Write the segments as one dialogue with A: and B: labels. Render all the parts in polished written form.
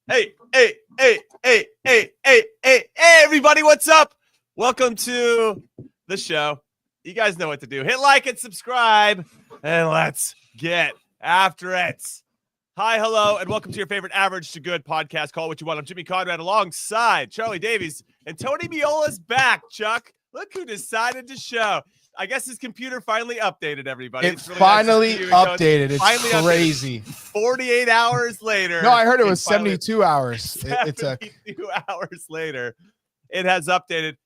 A: Hey, everybody, what's up? Welcome to the show. You guys know what to do. Hit like and subscribe, and let's get after it. Hi, hello, and welcome to your favorite Average to Good podcast. Call what you want. I'm Jimmy Conrad alongside Charlie Davies, and Tony Meola's back, Chuck. Look who decided to show. I guess his computer finally updated, everybody.
B: It really finally updated. It's crazy.
A: 48 hours later.
B: No, I heard it was 72 hours.
A: 72 hours later, it has updated.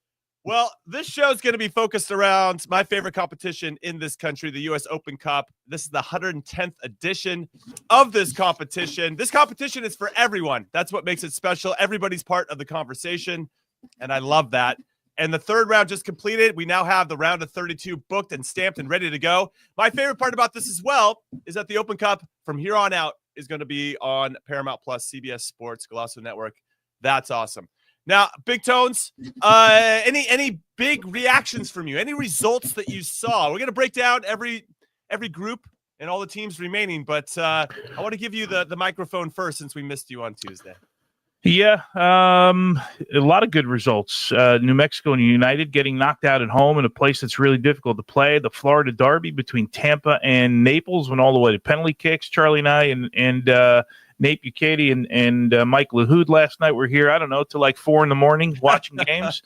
A: Well, this show is going to be focused around my favorite competition in this country, the U.S. Open Cup. This is the 110th edition of this competition. This competition is for everyone. That's what makes it special. Everybody's part of the conversation, and I love that. And the third round just completed. We now have the round of 32 booked and stamped and ready to go. My favorite part about this as well is that the Open Cup from here on out is going to be on Paramount Plus, CBS Sports, Golasso Network. That's awesome. Now, Big Tones, any big reactions from you? Any results that you saw? We're going to break down every group and all the teams remaining, but I want to give you the microphone first since we missed you on Tuesday.
C: Yeah, a lot of good results. New Mexico and United getting knocked out at home in a place that's really difficult to play. The Florida Derby between Tampa and Naples went all the way to penalty kicks. Charlie and I and Nate Bucati and Mike LaHood last night were here, I don't know, till like 4 a.m. watching games.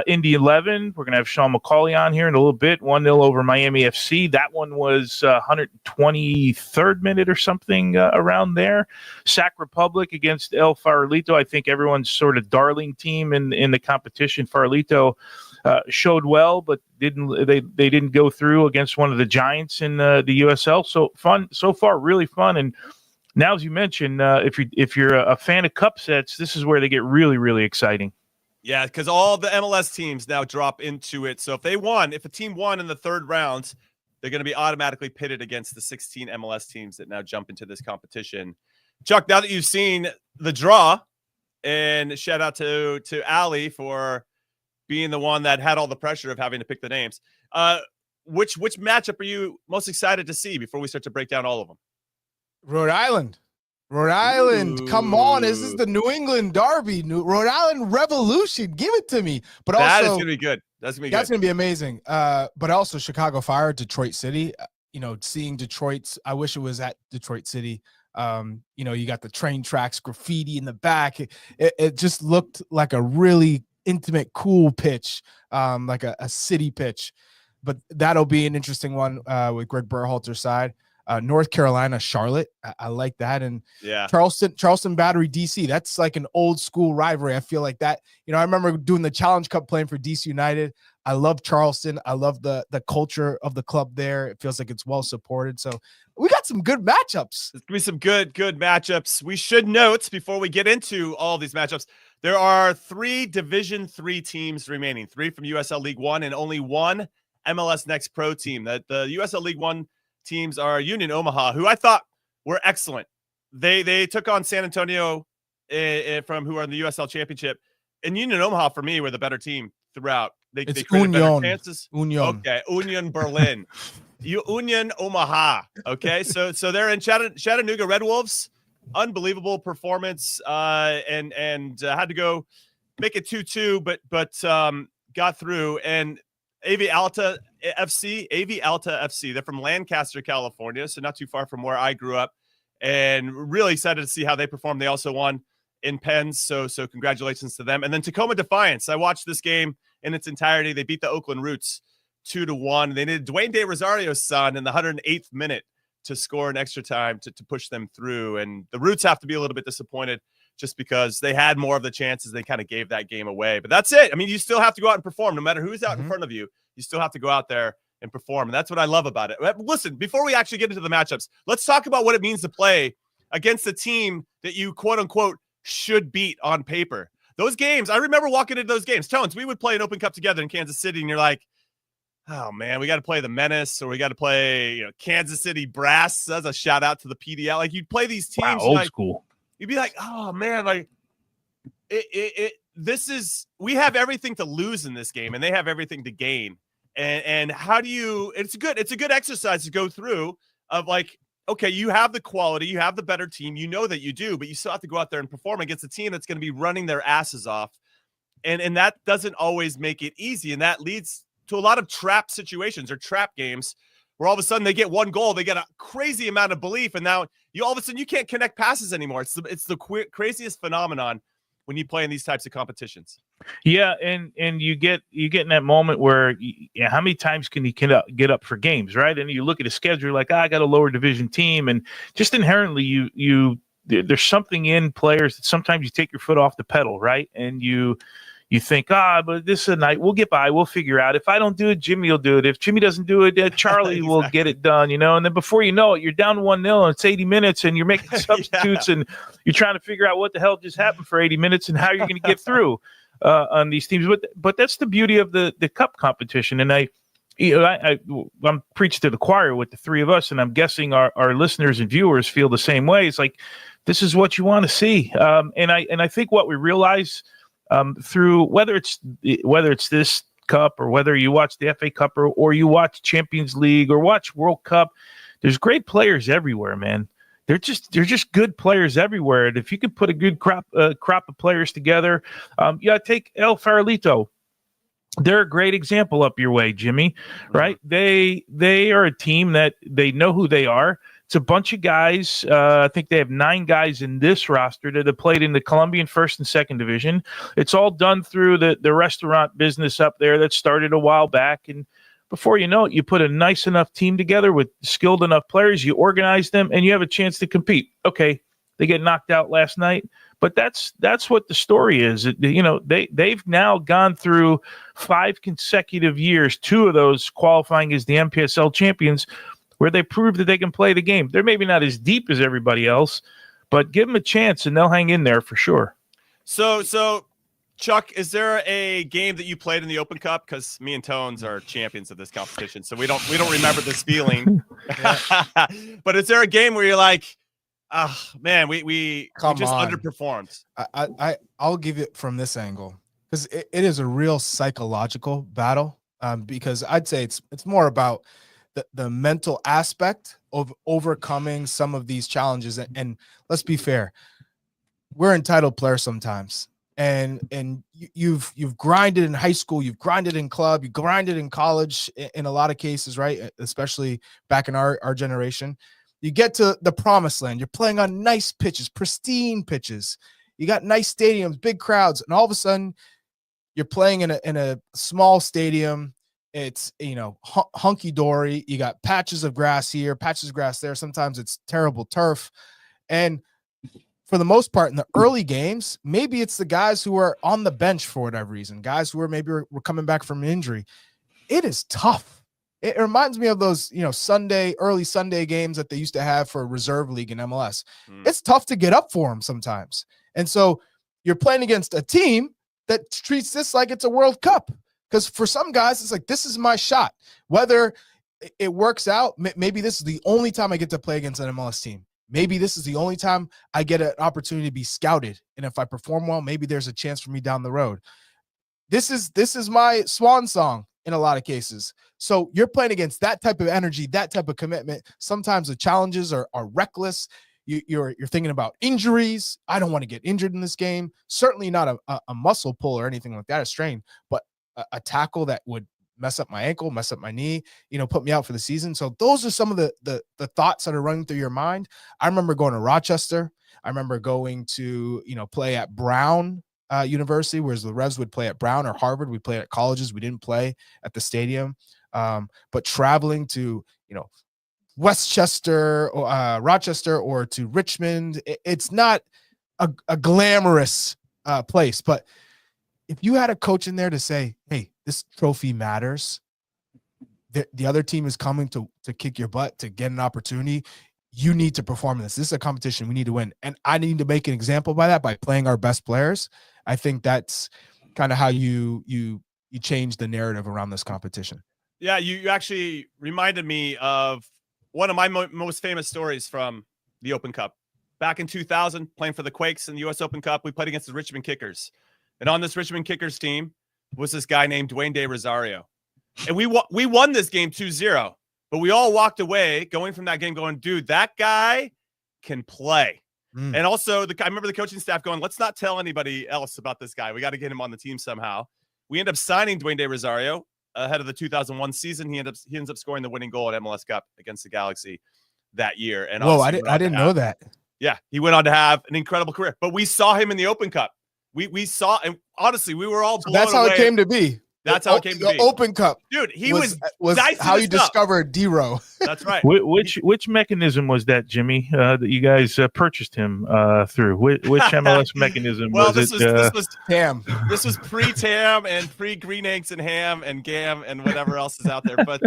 C: Indy 11, we're going to have Sean McAuley on here in a little bit, 1-0 over Miami FC. That one was 123rd minute or something around there. Sac Republic against El Farolito. I think everyone's sort of darling team in the competition. Farolito showed well, but they didn't go through against one of the giants in the USL. So fun so far, really fun. And now, as you mentioned, if you're a fan of cup sets, this is where they get really, really exciting.
A: Yeah, because all the MLS teams now drop into it. So if a team won in the third round, they're going to be automatically pitted against the 16 MLS teams that now jump into this competition. Chuck, now that you've seen the draw, and shout out to Ali for being the one that had all the pressure of having to pick the names. Which matchup are you most excited to see before we start to break down all of them?
B: Rhode Island. Ooh. Come on. This is the New England Derby. Rhode Island Revolution. Give it to me. But also,
A: that is going to be good. That's going
B: to be amazing. But also Chicago Fire, Detroit City. Seeing Detroit's, I wish it was at Detroit City. You got the train tracks, graffiti in the back. It just looked like a really intimate, cool pitch, like a city pitch. But that'll be an interesting one with Greg Berhalter's side. North Carolina, Charlotte. I like that. And
A: yeah,
B: Charleston Battery, DC. That's like an old school rivalry. I feel like that. I remember doing the Challenge Cup playing for DC United. I love Charleston. I love the culture of the club there. It feels like it's well supported. So we got some good matchups.
A: There's gonna be some good matchups. We should note before we get into all these matchups, there are 3 Division III teams remaining, 3 from USL League One and only 1 MLS Next Pro team. The USL League One teams are Union Omaha, who I thought were excellent. They took on San Antonio from who are in the USL Championship, and Union Omaha for me were the better team throughout. They created better chances. Okay, Union Berlin, Union Omaha. Okay, so they're in Chattanooga Red Wolves. Unbelievable performance, and had to go make it 2-2, but got through. And AV Alta FC. They're from Lancaster, California, so not too far from where I grew up, and really excited to see how they perform. They also won in Pens, so congratulations to them. And then Tacoma Defiance. I watched this game in its entirety. They beat the Oakland Roots 2-1. They needed Dwayne De Rosario's son in the 108th minute to score an extra time to push them through. And the Roots have to be a little bit disappointed just because they had more of the chances. They kind of gave that game away. But that's it. I mean, you still have to go out and perform. No matter who's out in front of you, you still have to go out there and perform. And that's what I love about it. Listen, before we actually get into the matchups, let's talk about what it means to play against a team that you, quote unquote, should beat on paper. Those games, I remember walking into those games. Tones, we would play an Open Cup together in Kansas City, and you're like, oh, man, we got to play the Menace, or we got to plwe Kansas City Brass. That's a shout out to the PDL. Like, you'd play these teams.
C: Wow, old school.
A: You'd be like, oh, man, like, we have everything to lose in this game, and they have everything to gain. And how do you, it's a good exercise to go through of like, okay, you have the quality, you have the better team, you know that you do, but you still have to go out there and perform against a team that's going to be running their asses off. And that doesn't always make it easy. And that leads to a lot of trap situations or trap games where all of a sudden they get one goal, they get a crazy amount of belief, and now you all of a sudden you can't connect passes anymore. It's the craziest phenomenon when you play in these types of competitions.
C: Yeah, and you get in that moment where how many times can you get up for games, right? And you look at a schedule, you're like, I got a lower division team, and just inherently you there's something in players that sometimes you take your foot off the pedal, right? And you think, but this is a night, we'll get by, we'll figure out. If I don't do it, Jimmy will do it. If Jimmy doesn't do it, Charlie
A: exactly.
C: will get it done, And then before you know it, you're down 1-0 and it's 80 minutes and you're making substitutes and you're trying to figure out what the hell just happened for 80 minutes and how you're going to get through on these teams. But that's the beauty of the cup competition. And I'm preaching to the choir with the three of us, and I'm guessing our listeners and viewers feel the same way. It's like, this is what you want to see. And I think what we realize through whether it's this cup or whether you watch the FA Cup or you watch Champions League or watch World Cup, there's great players everywhere, man. They're just good players everywhere. And if you can put a good crop of players together, take El Farolito. They're a great example up your way, Jimmy, right? They are a team that they know who they are. It's a bunch of guys. I think they have 9 guys in this roster that have played in the Colombian first and second division. It's all done through the restaurant business up there that started a while back. And before you know it, you put a nice enough team together with skilled enough players, you organize them, and you have a chance to compete. Okay, they get knocked out last night, but that's what the story is. They've now gone through 5 consecutive years, 2 of those qualifying as the MPSL champions, where they prove that they can play the game. They're maybe not as deep as everybody else, but give them a chance and they'll hang in there for sure.
A: So Chuck, is there a game that you played in the Open Cup? Because me and Tones are champions of this competition, so we don't remember this feeling. But is there a game where you're like, man, we just underperformed?
B: I'll give it from this angle, because it is a real psychological battle. Because I'd say it's more about the mental aspect of overcoming some of these challenges. And let's be fair, we're entitled players sometimes. And you've grinded in high school, you've grinded in club, you grinded in college in a lot of cases, right? Especially back in our generation. You get to the promised land, you're playing on nice pitches, pristine pitches. You got nice stadiums, big crowds, and all of a sudden you're playing in a small stadium. It's, hunky-dory. You got patches of grass here, patches of grass there. Sometimes it's terrible turf. And for the most part, in the early games, maybe it's the guys who are on the bench for whatever reason, guys who are maybe were coming back from an injury. It is tough. It reminds me of those, early Sunday games that they used to have for reserve league in MLS. It's tough to get up for them sometimes. And so you're playing against a team that treats this like it's a World Cup. Because for some guys, it's like, this is my shot. Whether it works out, maybe this is the only time I get to play against an MLS team. Maybe this is the only time I get an opportunity to be scouted. And if I perform well, maybe there's a chance for me down the road. This is my swan song in a lot of cases. So you're playing against that type of energy, that type of commitment. Sometimes the challenges are reckless. You're thinking about injuries. I don't want to get injured in this game. Certainly not a muscle pull or anything like that, a strain, but a tackle that would mess up my ankle, mess up my knee, put me out for the season. So those are some of the thoughts that are running through your mind. I remember going to Rochester. I remember going to, play at Brown University, whereas the Revs would play at Brown, or Harvard. We played at colleges. We didn't play at the stadium. But traveling to, Westchester or Rochester or to Richmond, it's not a glamorous place, but if you had a coach in there to say, hey, this trophy matters, the other team is coming to kick your butt, to get an opportunity, you need to perform in this. This is a competition. We need to win. And I need to make an example by that, by playing our best players. I think that's kind of how you change the narrative around this competition.
A: Yeah, you actually reminded me of one of my most famous stories from the Open Cup. Back in 2000, playing for the Quakes in the U.S. Open Cup, we played against the Richmond Kickers. And on this Richmond Kickers team was this guy named Dwayne De Rosario. And we won this game 2-0. But we all walked away going from that game going, dude, that guy can play. And also, I remember the coaching staff going, let's not tell anybody else about this guy. We got to get him on the team somehow. We end up signing Dwayne De Rosario ahead of the 2001 season. He ends up scoring the winning goal at MLS Cup against the Galaxy that year. And
B: I didn't know that.
A: Yeah, he went on to have an incredible career. But we saw him in the Open Cup. We saw, and honestly, we were all blown
B: That's how
A: away.
B: it came to be.
A: That's how it came to be.
B: The Open Cup,
A: dude. He
B: was
A: dicing
B: how you
A: this up.
B: discovered D-Row.
A: That's right.
C: Which mechanism was that, Jimmy? That you guys purchased him through? Which MLS mechanism?
A: Well,
C: was
A: this was
B: TAM.
A: This was pre-TAM and pre-Green Eggs and Ham and Gam and whatever else is out there. But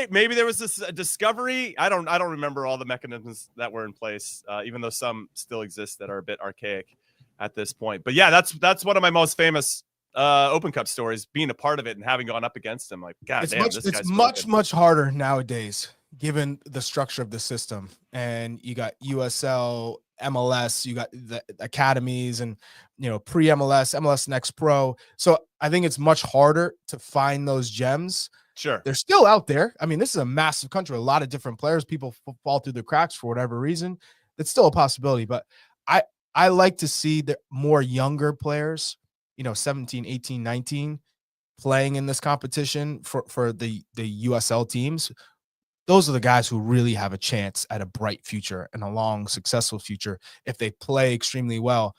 A: maybe there was this discovery. I don't remember all the mechanisms that were in place, even though some still exist that are a bit archaic at this point. But yeah, that's one of my most famous Open Cup stories, being a part of it and having gone up against him. Like, God
B: it's
A: damn,
B: much much harder nowadays given the structure of the system. And you got USL, MLS, you got the academies, and pre-MLS, MLS Next Pro. So I think it's much harder to find those gems.
A: Sure,
B: they're still out there. I mean, this is a massive country, a lot of different players. People fall through the cracks for whatever reason. It's still a possibility, but I like to see the more younger players, 17, 18, 19, playing in this competition for the USL teams. Those are the guys who really have a chance at a bright future and a long, successful future if they play extremely well.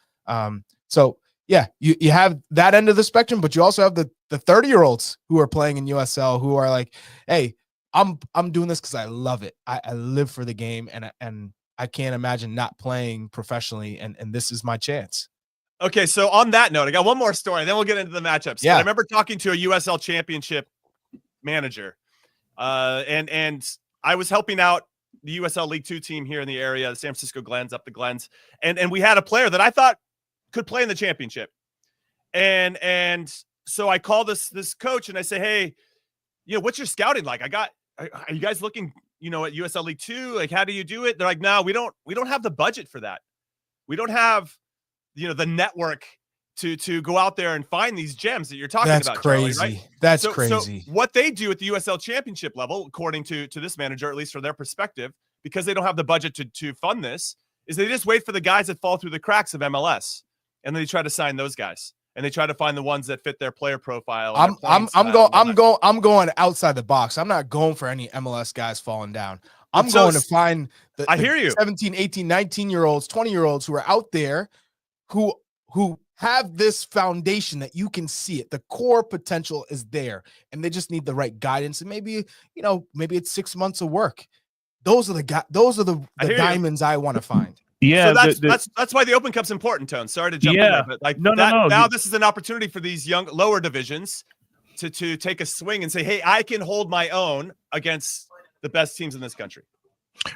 B: So yeah, you have that end of the spectrum, but you also have the 30-year-olds who are playing in USL who are like, hey, I'm doing this because I love it. I live for the game, and I can't imagine not playing professionally, and this is my chance.
A: Okay, so on that note, I got one more story, then we'll get into the matchups.
B: Yeah.
A: But I remember talking to a USL Championship manager, and I was helping out the USL League 2 team here in the area, the San Francisco Glens, up the Glens, and we had a player that I thought could play in the championship, and so I call this coach and I say, hey, what's your scouting like? Are you guys looking, at USL League 2? Like, how do you do it? They're like, no, we don't have the budget for that. We don't have the network to go out there and find these gems that you're talking about.
B: That's crazy.
A: Charlie, right?
B: That's crazy.
A: So what they do at the USL Championship level, according to this manager, at least from their perspective, because they don't have the budget to fund this, is they just wait for the guys that fall through the cracks of MLS, and then they try to sign those guys, and they try to find the ones that fit their player profile.
B: I'm going outside the box. I'm not going for any MLS guys falling down. I'm going to find
A: I hear you.
B: 17, 18, 19-year-olds, 20-year-olds who are out there who have this foundation that you can see it. The core potential is there, and they just need the right guidance. And maybe it's 6 months of work. Those are the diamonds I want to find.
C: Yeah,
A: so that's why the Open Cup's important, Tone. Sorry to jump in there, but now this is an opportunity for these young lower divisions to take a swing and say, hey, I can hold my own against the best teams in this country.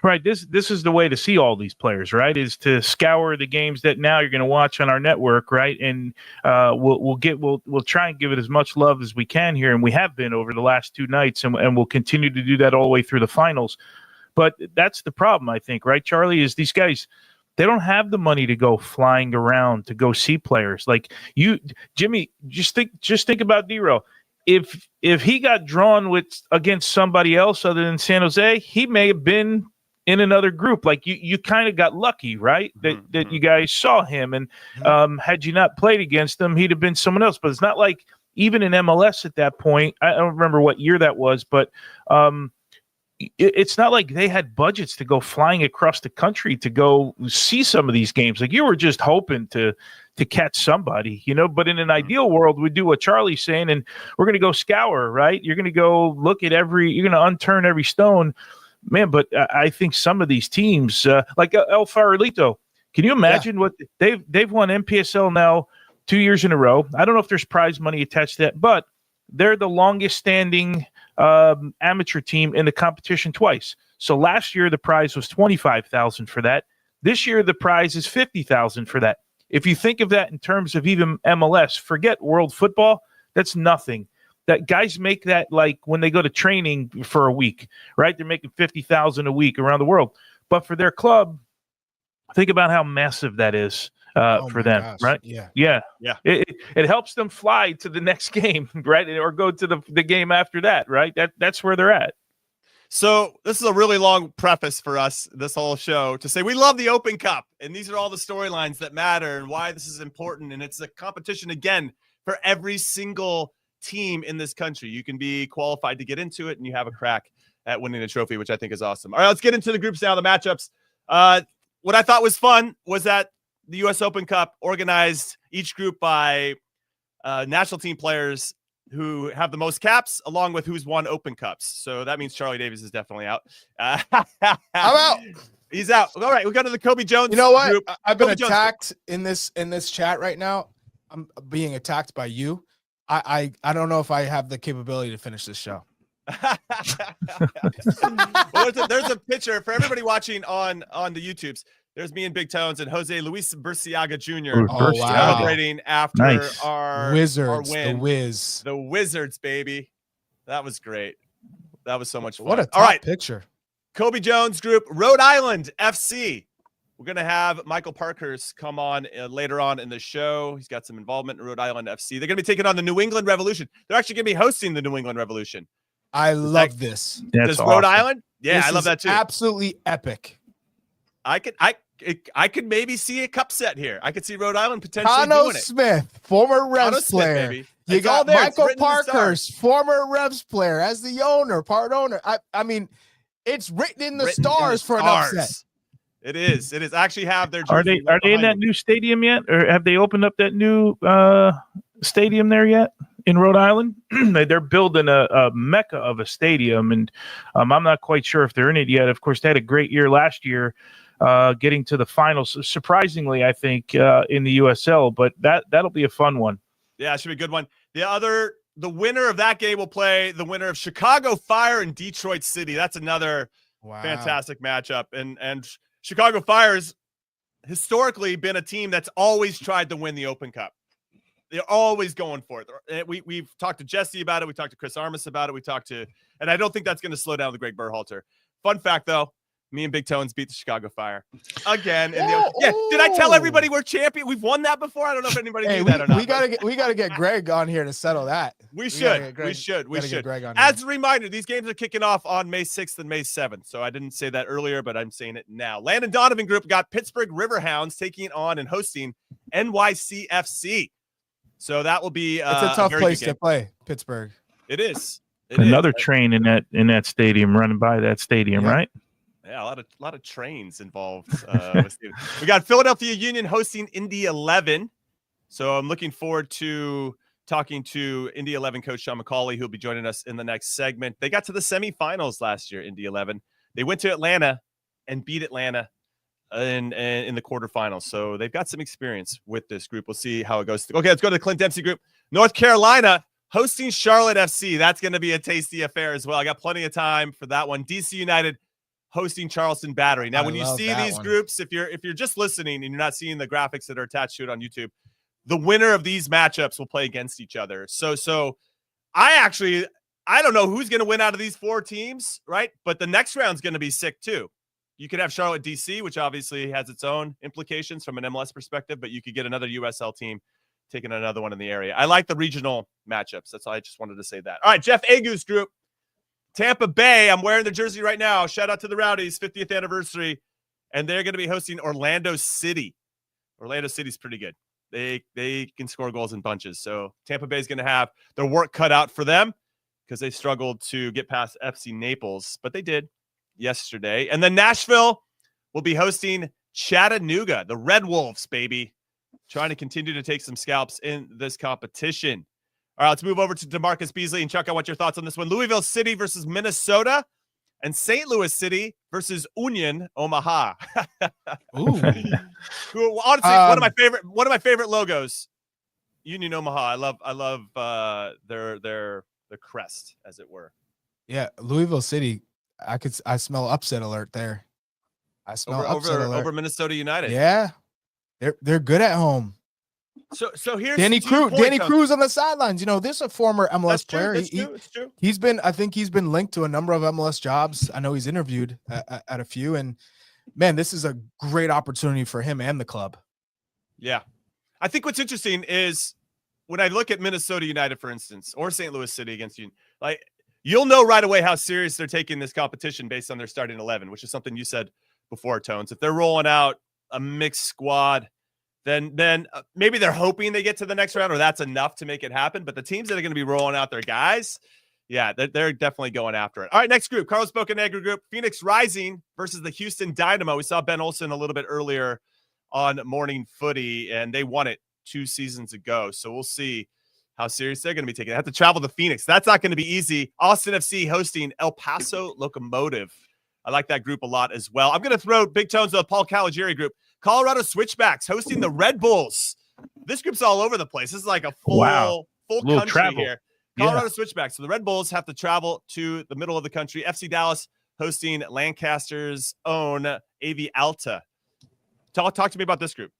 C: Right. This is the way to see all these players, right? Is to scour the games that now you're going to watch on our network, right? And we'll try and give it as much love as we can here, and we have been over the last 2 nights, and we'll continue to do that all the way through the finals. But that's the problem, I think, right, Charlie? Is these guys, they don't have the money to go flying around to go see players like you, Jimmy. Just think about D-Row. If he got drawn against somebody else other than San Jose, he may have been in another group. Like you kind of got lucky, right? That you guys saw him, and had you not played against him, he'd have been someone else. But it's not like even in MLS at that point. I don't remember what year that was, but it's not like they had budgets to go flying across the country to go see some of these games. Like you were just hoping to catch somebody, but in an ideal world, we do what Charlie's saying, and we're going to go scour, right? You're going to go look at you're going to unturn every stone, man. But I think some of these teams, like El Farolito, can you imagine what they've won MPSL now 2 years in a row? I don't know if there's prize money attached to that, but they're the longest standing amateur team in the competition twice. So last year, the prize was $25,000 for that. This year, the prize is $50,000 for that. If you think of that in terms of even MLS, forget world football, that's nothing. That guys make that like when they go to training for a week, right? They're making $50,000 a week around the world. But for their club, think about how massive that is for them,
B: gosh.
C: right?
B: Yeah.
C: It helps them fly to the next game, right? Or go to the game after that, right? That's where they're at.
A: So this is a really long preface for us, this whole show, to say we love the Open Cup, and these are all the storylines that matter and why this is important. And it's a competition, again, for every single team in this country. You can be qualified to get into it, and you have a crack at winning a trophy, which I think is awesome. All right, let's get into the groups now, the matchups. What I thought was fun was that the U.S. Open Cup organized each group by national team players who have the most caps, along with who's won Open Cups. So that means Charlie Davies is definitely out.
B: I'm out.
A: He's out. All right, we go to the Kobe Jones.
B: You know what?
A: Group.
B: I've been
A: Kobe
B: attacked in this chat right now. I'm being attacked by you. I don't know if I have the capability to finish this show.
A: Well, there's a picture for everybody watching on the YouTubes. There's me and Big Tones and Jose Luis Burciaga Jr. Celebrating after our
B: Wizards,
A: our win.
B: The
A: Wizards, baby. That was great. That was so much fun.
B: What a top
A: all right
B: picture.
A: Kobe Jones group, Rhode Island FC. We're going to have Michael Parkhurst come on later on in the show. He's got some involvement in Rhode Island FC. They're going to be taking on the New England Revolution. They're actually going to be hosting the New England Revolution.
B: I love this.
A: Does Rhode Island? Yeah,
B: this
A: I love that too.
B: Absolutely epic.
A: I could maybe see a cup set here. I could see Rhode Island potentially
B: Tano
A: doing it.
B: Smith, former Revs player.
A: Baby.
B: You
A: It's
B: got
A: all there. It's
B: Michael
A: written in the
B: Parkhurst, former Revs player, as the owner, part owner. I mean, it's written in the stars for an upset.
A: It is. It is. I actually have their.
C: Are they in that new stadium yet, or have they opened up that new stadium there yet in Rhode Island? They're building a mecca of a stadium, and I'm not quite sure if they're in it yet. Of course, they had a great year last year, getting to the finals. Surprisingly, I think in the USL, but that'll be a fun one.
A: Yeah, it should be a good one. The winner of that game will play the winner of Chicago Fire and Detroit City. That's another fantastic matchup. And Chicago Fire has historically been a team that's always tried to win the Open Cup. They're always going for it. We've talked to Jesse about it. We talked to Chris Armas about it. And I don't think that's going to slow down the Greg Berhalter. Fun fact, though, me and Big Tones beat the Chicago Fire again. Did I tell everybody we're champion? We've won that before. I don't know if anybody knew that or not.
B: We gotta get Greg on here to settle that.
A: We should. As a reminder, these games are kicking off on May 6th and May 7th. So I didn't say that earlier, but I'm saying it now. Landon Donovan Group got Pittsburgh Riverhounds taking on and hosting NYCFC. So that will be
B: it's a tough place to play, Pittsburgh.
A: It is.
C: Another train in that stadium, running by that stadium, right?
A: Yeah, a lot of trains involved. We got Philadelphia Union hosting Indy 11. So I'm looking forward to talking to Indy 11 coach Sean McAuley, who'll be joining us in the next segment. They got to the semifinals last year, Indy 11. They went to Atlanta and beat Atlanta in the quarterfinals. So they've got some experience with this group. We'll see how it goes. Okay, let's go to the Clint Dempsey group. North Carolina hosting Charlotte FC. That's going to be a tasty affair as well. I got plenty of time for that one. DC United hosting Charleston Battery. Now, when you see these groups, if you're just listening and you're not seeing the graphics that are attached to it on YouTube, the winner of these matchups will play against each other. So I don't know who's going to win out of these four teams, right? But the next round's going to be sick too. You could have Charlotte DC, which obviously has its own implications from an MLS perspective, but you could get another USL team taking another one in the area. I like the regional matchups. That's all. I just wanted to say that. All right, Jeff Agu's group. Tampa Bay, I'm wearing the jersey right now. Shout out to the Rowdies, 50th anniversary. And they're going to be hosting Orlando City. Orlando City's pretty good. They can score goals in bunches. So Tampa Bay is going to have their work cut out for them because they struggled to get past FC Naples, but they did yesterday. And then Nashville will be hosting Chattanooga, the Red Wolves, baby, trying to continue to take some scalps in this competition. All right, let's move over to DeMarcus Beasley. And Chuck, I want your thoughts on this one. Louisville City versus Minnesota and St. Louis City versus Omaha.
B: Ooh.
A: Who, honestly, one of my favorite logos. Union Omaha. I love their crest, as it were.
B: Yeah, Louisville City. I smell upset alert there. I smell upset alert
A: over Minnesota United.
B: Yeah. They're good at home.
A: So here's
B: Danny Cruz on the sidelines. You know, this is a former MLS player.
A: It's true.
B: I think he's been linked to a number of MLS jobs. I know he's interviewed at a few, and man, this is a great opportunity for him and the club.
A: Yeah. I think what's interesting is when I look at Minnesota United, for instance, or St. Louis City against you, like you'll know right away how serious they're taking this competition based on their starting 11, which is something you said before, Tones. If they're rolling out a mixed squad, then maybe they're hoping they get to the next round, or that's enough to make it happen. But the teams that are going to be rolling out their guys, yeah, they're definitely going after it. All right, next group, Carlos Bocanegra group, Phoenix Rising versus the Houston Dynamo. We saw Ben Olsen a little bit earlier on Morning Footy, and they won it 2 seasons ago. So we'll see how serious they're going to be taking. They have to travel to Phoenix. That's not going to be easy. Austin FC hosting El Paso Locomotive. I like that group a lot as well. I'm going to throw big tones to the Paul Caligiuri group. Colorado Switchbacks hosting the Red Bulls. This group's all over the place. This is like a full country
C: travel
A: here. Colorado Switchbacks. So the Red Bulls have to travel to the middle of the country. FC Dallas hosting Lancaster's own AV Alta. Talk to me about this group.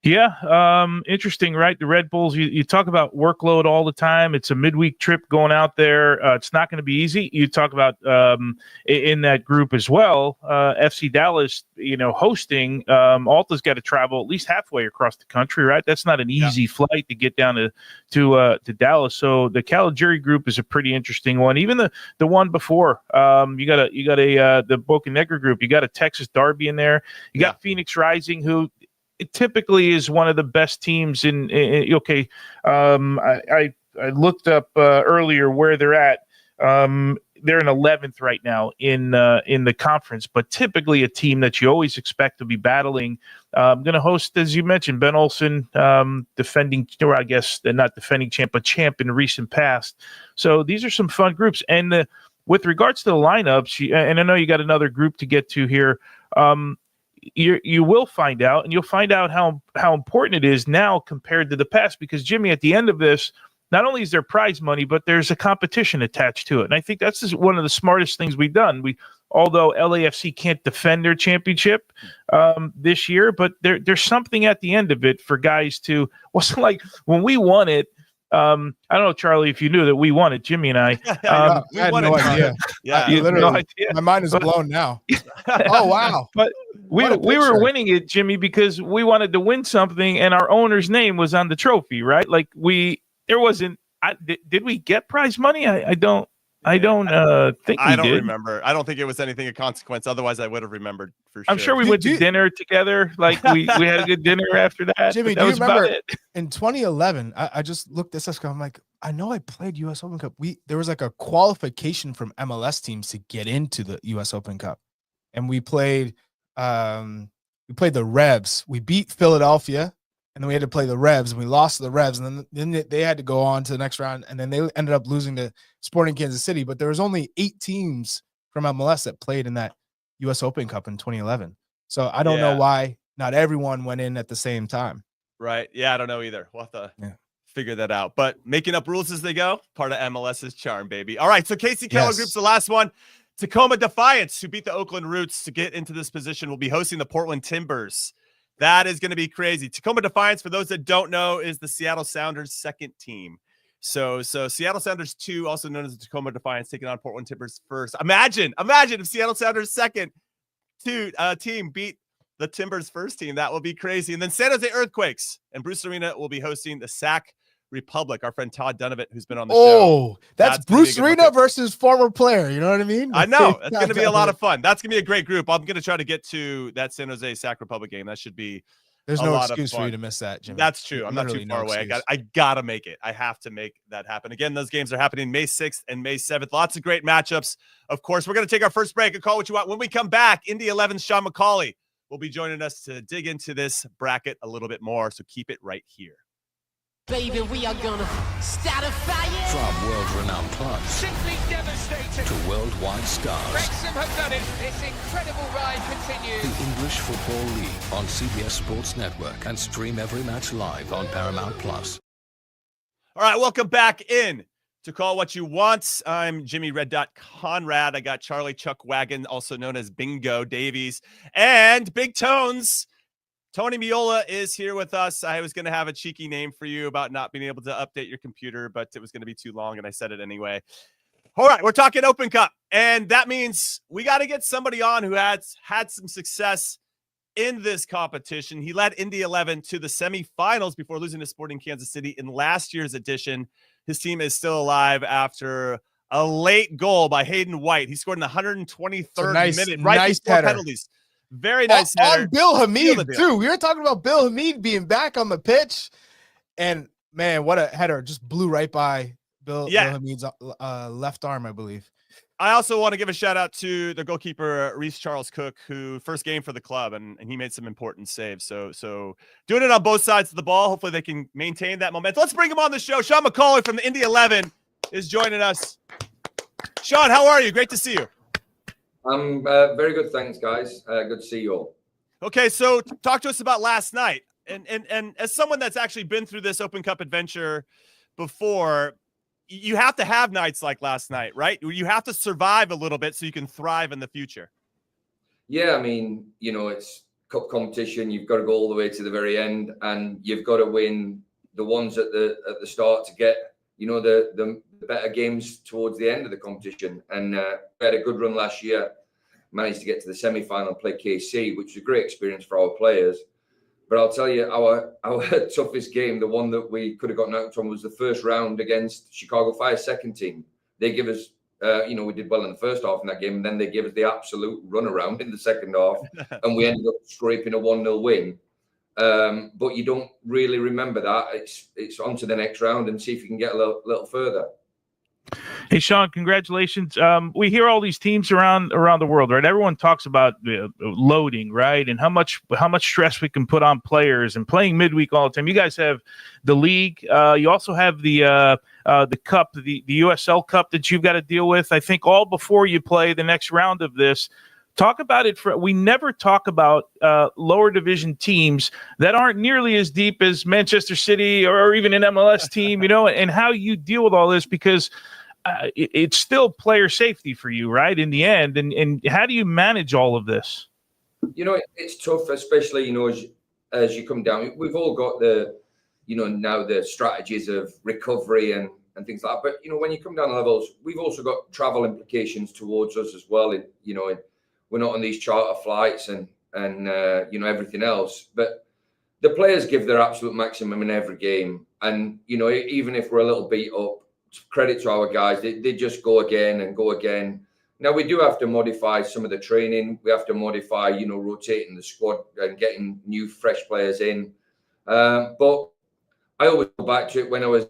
C: Yeah, interesting, right? The Red Bulls, you talk about workload all the time. It's a midweek trip going out there. It's not going to be easy. You talk about in that group as well, FC Dallas, hosting. Alta's got to travel at least halfway across the country, right? That's not an easy flight to get down to Dallas. So the Caligiuri group is a pretty interesting one. Even the one before, you got the Bocanegra group. You got a Texas Derby in there. You got Phoenix Rising, who it typically is one of the best teams in I looked up earlier where they're at. They're in 11th right now in the conference, but typically a team that you always expect to be battling. Going to host, as you mentioned, Ben Olsen, defending, or I guess they're not defending champ, but champ in recent past. So these are some fun groups. And with regards to the lineups, and I know you got another group to get to here, you will find out, and you'll find out how important it is now compared to the past, because Jimmy, at the end of this, not only is there prize money, but there's a competition attached to it. And I think that's just one of the smartest things we've done. Although LAFC can't defend their championship this year, but there's something at the end of it for guys to, wasn't like when we won it. I don't know, Charlie, if you knew that we won it, Jimmy and I.
B: I had no idea.
A: Yeah,
B: you literally,
C: no idea.
B: My mind is blown now. Oh, wow.
C: But we were winning it, Jimmy, because we wanted to win something, and our owner's name was on the trophy, right? Like there wasn't. Did we get prize money? I don't think we did.
A: Remember. I don't think it was anything of consequence. Otherwise, I would have remembered for sure.
C: I'm sure we went to dinner together. Like we had a good dinner after that.
B: Jimmy,
C: that
B: do you remember
C: it.
B: In 2011? I just looked this up. I'm like, I know I played U.S. Open Cup. There was like a qualification from MLS teams to get into the U.S. Open Cup, and we played the Revs. We beat Philadelphia, and then we had to play the Revs, and we lost to the Revs, and then they had to go on to the next round, and then they ended up losing to Sporting Kansas City. But there was only 8 teams from MLS that played in that U.S. Open Cup in 2011. So I don't know why not everyone went in at the same time.
A: Right. Yeah, I don't know either. We'll have to figure that out. But making up rules as they go, part of MLS's charm, baby. All right, so Casey Keller group's the last one. Tacoma Defiance, who beat the Oakland Roots to get into this position, will be hosting the Portland Timbers. That is going to be crazy. Tacoma Defiance, for those that don't know, is the Seattle Sounders' second team. So Seattle Sounders 2, also known as the Tacoma Defiance, taking on Portland Timbers first. Imagine if Seattle Sounders' second team beat the Timbers first team. That will be crazy. And then San Jose Earthquakes and Bruce Arena will be hosting the Sac Republic. Our friend Todd Donovan, who's been on the show.
B: Oh, that's Bruce Arena versus former player. You know what I mean?
A: I know. That's going to be a lot of fun. That's going to be a great group. I'm going to try to get to that San Jose Sac Republic game. That should be
B: There's no excuse for you to miss that, Jimmy.
A: That's true. I'm not too far away. I got to make it. I have to make that happen. Again, those games are happening May 6th and May 7th. Lots of great matchups. Of course, we're going to take our first break and call what you want. When we come back, Indy 11's Sean McAuley will be joining us to dig into this bracket a little bit more. So keep it right here.
D: Baby, we are gonna start a fire.
E: From world-renowned clubs
F: simply devastating
E: to worldwide stars.
F: Wrexham have done it. This incredible ride continues.
E: The English Football League on CBS Sports Network, and stream every match live on Paramount Plus.
A: All right, welcome back in to Call What You Want. I'm Jimmy Conrad. I got Charlie Chuck Wagon, also known as Bingo Davies, and Big Tones. Tony Meola is here with us. I was going to have a cheeky name for you about not being able to update your computer, but it was going to be too long, and I said it anyway. All right, we're talking Open Cup, and that means we got to get somebody on who has had some success in this competition. He led Indy 11 to the semifinals before losing to Sporting Kansas City in last year's edition. His team is still alive after A late goal by Hayden White. He scored in the 123rd minute, right
B: nice
A: before
B: header.
A: penalties. Very nice header.
B: On Bill
A: Seal the
B: Hamid,
A: deal.
B: too. We were talking about Bill Hamid being back on the pitch. And, man, what a header. Just blew right by Bill Hamid's left arm, I believe.
A: I also want to give a shout out to the goalkeeper, Reece Charles Cook, who first game for the club, and he made some important saves. So doing it on both sides of the ball. Hopefully they can maintain that momentum. Let's bring him on the show. Sean McAuley from the Indy 11 is joining us. Sean, how are you? Great to see you.
G: I'm very good, thanks, guys. Good to see you all.
A: Okay, so talk to us about last night. And as someone that's actually been through this Open Cup adventure before, you have to have nights like last night, right? You have to survive a little bit so you can thrive in the future.
G: Yeah, I mean, it's cup competition. You've got to go all the way to the very end, and you've got to win the ones at the start to get, the better games towards the end of the competition. And we had a good run last year. Managed to get to the semi-final and play KC, which was a great experience for our players. But I'll tell you, our toughest game, the one that we could have gotten out from, was the first round against Chicago Fire's second team. They give us, we did well in the first half in that game, and then they gave us the absolute runaround in the second half, and we ended up scraping a 1-0 win. But you don't really remember that. It's on to the next round and see if you can get a little further.
C: Hey, Sean, congratulations. We hear all these teams around the world, right? Everyone talks about loading, right? And how much stress we can put on players and playing midweek all the time. You guys have the league. You also have the cup, the USL Cup that you've got to deal with, I think, all before you play the next round of this. Talk about it. We never talk about lower division teams that aren't nearly as deep as Manchester City or even an MLS team, and how you deal with all this, because it's still player safety for you, right? In the end. And how do you manage all of this?
G: It's tough, especially, as you come down. We've all got now the strategies of recovery and things like that. But, when you come down the levels, we've also got travel implications towards us as well. We're not on these charter flights and everything else. But the players give their absolute maximum in every game. And, even if we're a little beat up, credit to our guys, they just go again and go again. Now, we do have to modify some of the training. We have to modify, rotating the squad and getting new, fresh players in. But I always go back to it when I was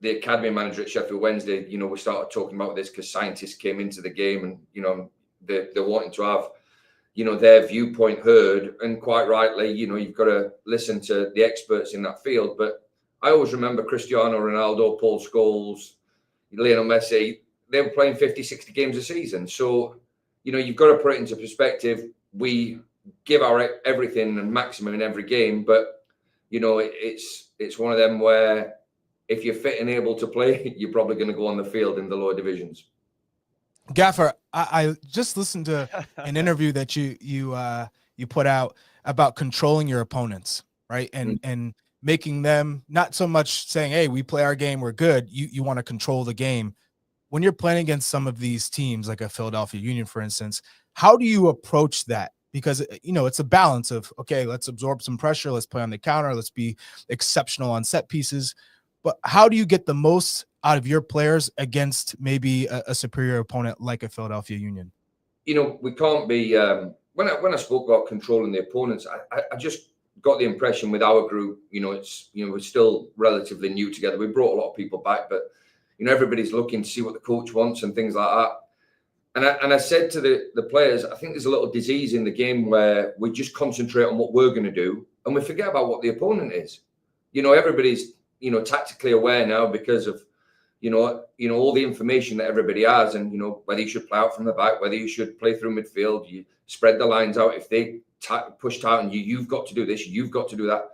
G: the academy manager at Sheffield Wednesday. We started talking about this because scientists came into the game and, they're wanting to have, their viewpoint heard. And quite rightly, you've got to listen to the experts in that field. But I always remember Cristiano Ronaldo, Paul Scholes, Lionel Messi. They were playing 50, 60 games a season. So, you've got to put it into perspective. We give our everything and maximum in every game. But, it's one of them where if you're fit and able to play, you're probably going to go on the field in the lower divisions.
B: Gaffer, I just listened to an interview that you put out about controlling your opponents, right? And making them not so much saying, hey, we play our game, we're good. You want to control the game. When you're playing against some of these teams, like a Philadelphia Union, for instance, how do you approach that? Because, it's a balance of, okay, let's absorb some pressure. Let's play on the counter. Let's be exceptional on set pieces. But how do you get the most out of your players against maybe a superior opponent like a Philadelphia Union?
G: We can't be when I spoke about controlling the opponents, I just got the impression with our group, we're still relatively new together. We brought a lot of people back, but everybody's looking to see what the coach wants and things like that. And I said to the players, I think there's a little disease in the game where we just concentrate on what we're going to do and we forget about what the opponent is. Everybody's tactically aware now because of all the information that everybody has, and whether you should play out from the back, whether you should play through midfield, you spread the lines out. If they push tight on you, you've got to do this, you've got to do that.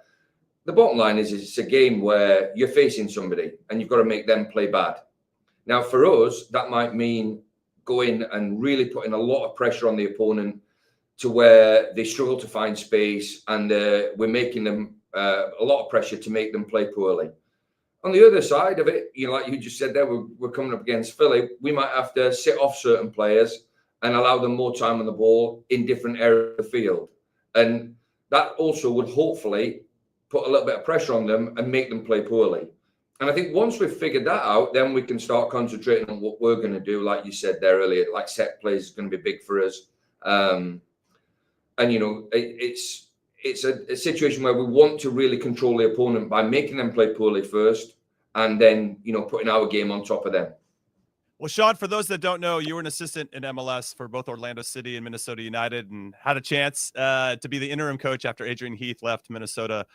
G: The bottom line is it's a game where you're facing somebody and you've got to make them play bad. Now, for us, that might mean going and really putting a lot of pressure on the opponent to where they struggle to find space, and we're making them a lot of pressure to make them play poorly. On the other side of it, like you just said there, we're coming up against Philly. We might have to sit off certain players and allow them more time on the ball in different areas of the field. And that also would hopefully put a little bit of pressure on them and make them play poorly. And I think once we've figured that out, then we can start concentrating on what we're going to do. Like you said there earlier, like set plays is going to be big for us. And, you know, it's a situation where we want to really control the opponent by making them play poorly first and then, you know, putting our game on top of them.
A: Well, Sean, for those that don't know, you were an assistant in MLS for both Orlando City and Minnesota United and had a chance to be the interim coach after Adrian Heath left Minnesota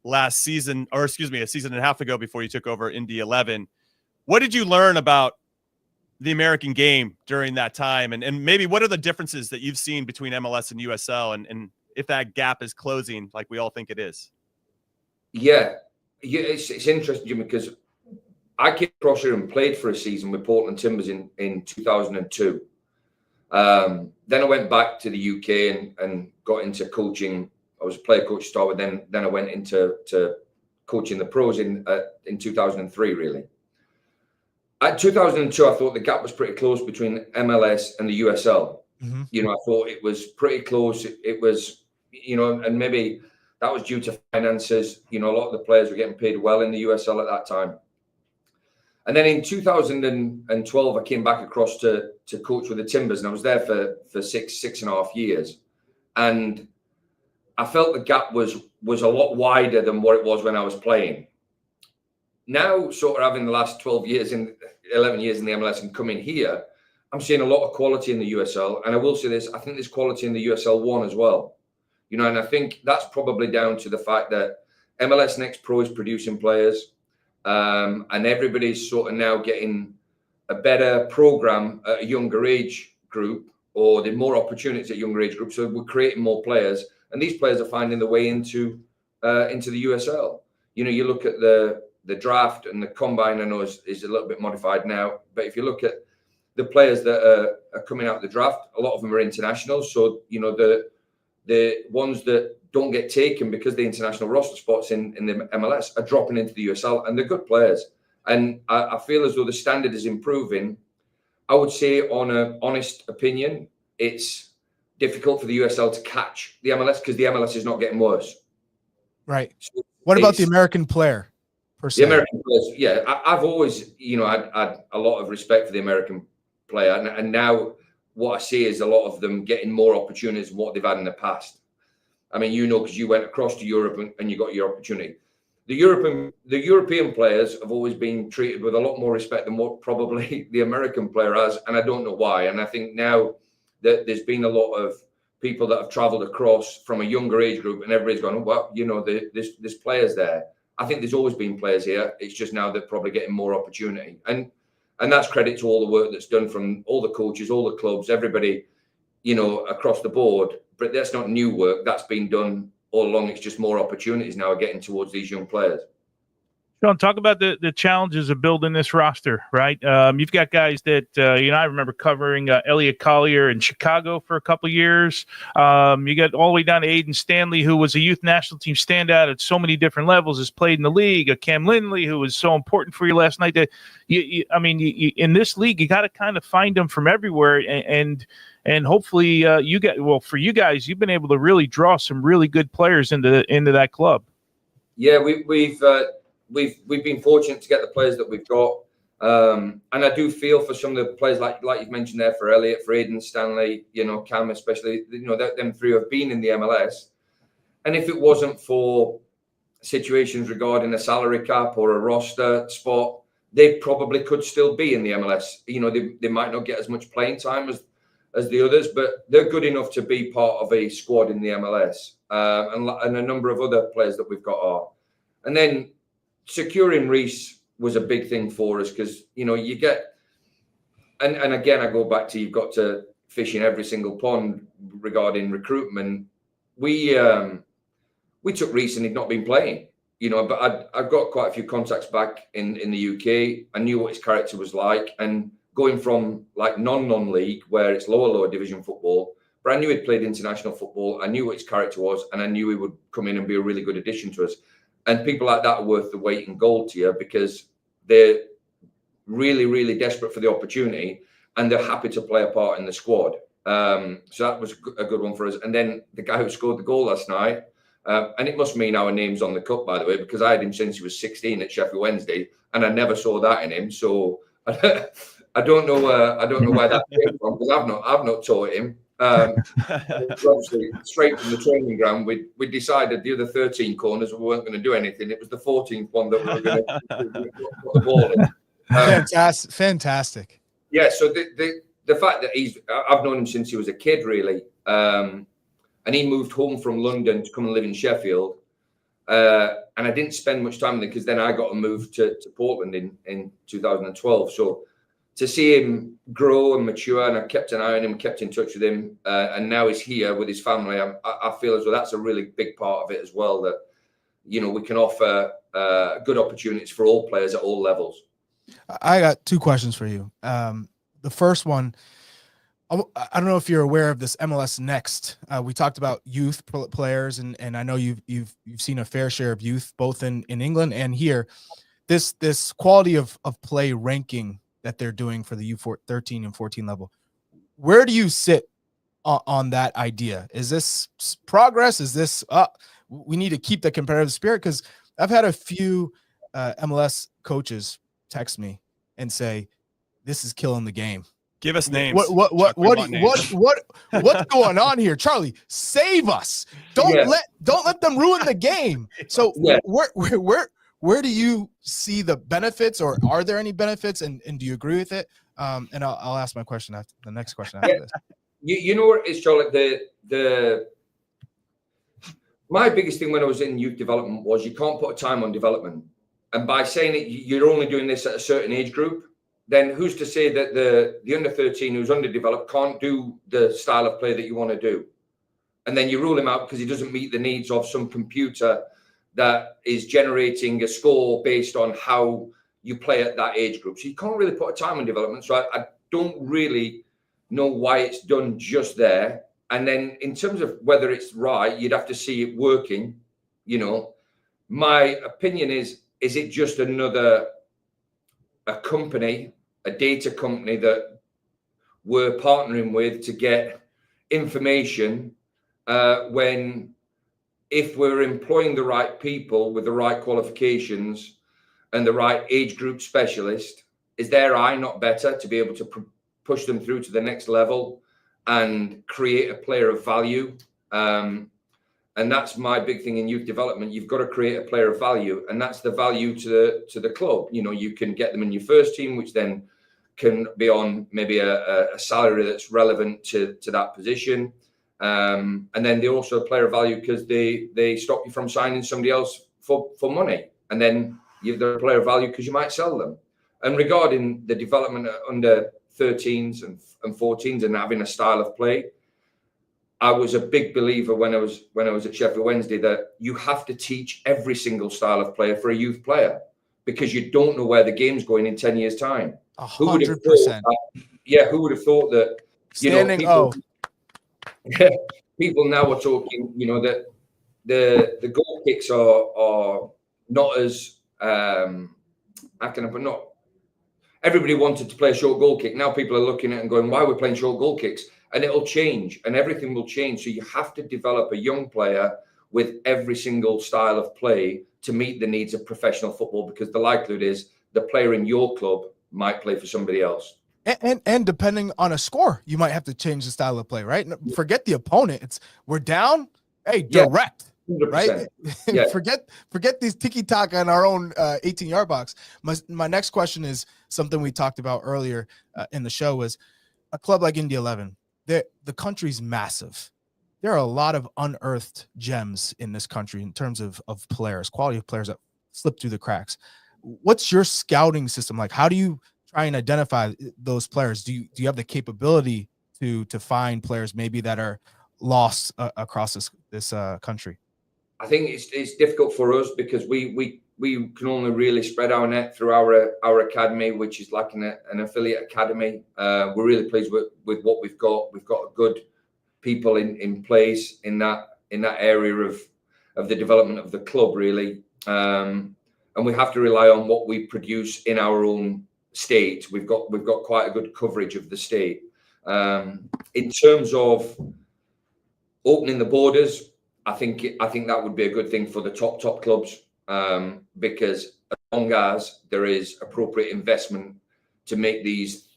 A: last season, or excuse me, a season and a half ago before you took over Indy 11. What did you learn about the American game during that time? And maybe what are the differences that you've seen between MLS and USL and if that gap is closing like we all think it is?
G: Yeah, it's interesting, Jimmy, because I came across here and played for a season with Portland Timbers in 2002. Then I went back to the UK and got into coaching. I was a player coach to start with, then I went into coaching the pros in 2003, really. At 2002, I thought the gap was pretty close between MLS and the USL.
B: Mm-hmm.
G: You know, I thought it was pretty close. It was, you know, and maybe that was due to finances. You know, a lot of the players were getting paid well in the USL at that time. And then in 2012, I came back across to coach with the Timbers, and I was there for six and a half years. And I felt the gap was a lot wider than what it was when I was playing. Now, sort of having the last 11 years in the MLS and coming here, I'm seeing a lot of quality in the USL. And I will say this, I think there's quality in the USL 1 as well. You know, and I think that's probably down to the fact that MLS Next Pro is producing players. And everybody's sort of now getting a better program at a younger age group, or there's more opportunities at younger age groups. So we're creating more players. And these players are finding their way into the USL. You know, you look at the draft and the combine, I know is a little bit modified now. But if you look at the players that are coming out of the draft, a lot of them are international. So, you know, the ones that don't get taken because the international roster spots in the MLS are dropping into the USL, and they're good players. And I feel as though the standard is improving. I would say, on an honest opinion, it's difficult for the USL to catch the MLS because the MLS is not getting worse.
B: Right.
G: So
B: what about the American player per se?
G: The American players, yeah. I've always, you know, had a lot of respect for the American player. And now what I see is a lot of them getting more opportunities than what they've had in the past. I mean, you know, because you went across to Europe and you got your opportunity. The European players have always been treated with a lot more respect than what probably the American player has. And I don't know why. And I think now that there's been a lot of people that have traveled across from a younger age group, and everybody's gone, oh, well, you know, there's players there. I think there's always been players here. It's just now they're probably getting more opportunity. And that's credit to all the work that's done from all the coaches, all the clubs, everybody, you know, across the board. But that's not new work. That's been done all along. It's just more opportunities now are getting towards these young players.
C: Sean, talk about the challenges of building this roster, right? You've got guys that, you know, I remember covering Elliot Collier in Chicago for a couple of years. You got all the way down to Aiden Stanley, who was a youth national team standout at so many different levels, has played in the league. Cam Lindley, who was so important for you last night. That in this league, you got to kind of find them from everywhere. And hopefully for you guys, you've been able to really draw some really good players into that club.
G: Yeah, we've been fortunate to get the players that we've got. And I do feel for some of the players like you've mentioned there, for Elliot, for Aiden Stanley, you know, Cam especially, you know, them three have been in the MLS. And if it wasn't for situations regarding a salary cap or a roster spot, they probably could still be in the MLS. You know, they might not get as much playing time as the others, but they're good enough to be part of a squad in the MLS. And a number of other players that we've got are. And then securing Reece was a big thing for us because, you know, you get, and again, I go back to, you've got to fish in every single pond regarding recruitment. We took Reece and he'd not been playing, you know, but I've got quite a few contacts back in the UK. I knew what his character was like, and going from like non-league where it's lower division football, but I knew he'd played international football. I knew what his character was, and I knew he would come in and be a really good addition to us. And people like that are worth the weight in gold to you because they're really, really desperate for the opportunity and they're happy to play a part in the squad. So that was a good one for us. And then the guy who scored the goal last night, And it must mean our name's on the cup, by the way, because I had him since he was 16 at Sheffield Wednesday, and I never saw that in him. So I don't know where that came from, because I've not taught him. Obviously, straight from the training ground, we decided the other 13 corners we weren't going to do anything. It was the 14th one that we were going to put the ball in.
B: Fantastic.
G: Yeah. So the fact that I've known him since he was a kid, really. And he moved home from London to come and live in Sheffield. And I didn't spend much time with him, because then I got to move to Portland in 2012. So to see him grow and mature, and I kept an eye on him, kept in touch with him, and now he's here with his family. I feel as though that's a really big part of it as well, that, we can offer good opportunities for all players at all levels.
B: I got two questions for you. The first one, I don't know if you're aware of this MLS Next. We talked about youth players, and I know you've seen a fair share of youth both in England and here. This quality of play ranking that they're doing for the U13 and 14 level. Where do you sit on that idea? Is this progress? Is this we need to keep the competitive spirit? Because I've had a few MLS coaches text me and say, "This is killing the game."
A: Give us names.
B: What's going on here, Charlie? Save us! Don't let them ruin the game. So where do you see the benefits, or are there any benefits, and do you agree with it? And I'll ask my question after the next question after this.
G: You know what is, Charlie? My biggest thing when I was in youth development was you can't put a time on development, and by saying it, you're only doing this at a certain age group. Then who's to say that the under 13 who's underdeveloped can't do the style of play that you want to do? And then you rule him out because he doesn't meet the needs of some computer that is generating a score based on how you play at that age group. So you can't really put a time on development. So I don't really know why it's done just there. And then in terms of whether it's right, you'd have to see it working. My opinion is it just a company, a data company that we're partnering with to get information if we're employing the right people with the right qualifications and the right age group specialist, is their eye not better to be able to push them through to the next level and create a player of value? And that's my big thing in youth development. You've got to create a player of value, and that's the value to the club. You can get them in your first team, which then can be on maybe a salary that's relevant to that position. And then they're also a player of value because they stop you from signing somebody else for money. And then they're a player of value because you might sell them. And regarding the development under 13s and 14s and having a style of play, I was a big believer when I was at Sheffield Wednesday that you have to teach every single style of player for a youth player, because you don't know where the game's going in 10 years' time.
B: 100%.
G: Who would have thought that? People now are talking. That the goal kicks are not as not. Everybody wanted to play a short goal kick. Now people are looking at it and going, "Why are we playing short goal kicks?" And it'll change, and everything will change. So you have to develop a young player with every single style of play to meet the needs of professional football, because the likelihood is the player in your club might play for somebody else.
B: And depending on a score, you might have to change the style of play, right? Forget the opponent. We're down. Hey, direct,
G: 100%.
B: right?
G: Yeah.
B: Forget these tiki-taka in our own 18-yard box. My next question is something we talked about earlier in the show, was a club like Indy 11. The country's massive. There are a lot of unearthed gems in this country in terms of players, quality of players that slip through the cracks. What's your scouting system like? How do you try and identify those players? Do you have the capability to find players maybe that are lost across this country? I
G: think it's difficult for us because we can only really spread our net through our academy, which is like an affiliate academy. We're really pleased with what we've got. We've got good people in place in that area of the development of the club, really. And we have to rely on what we produce in our own state. We've got quite a good coverage of the state. In terms of opening the borders, I think that would be a good thing for the top clubs, because as long as there is appropriate investment to make these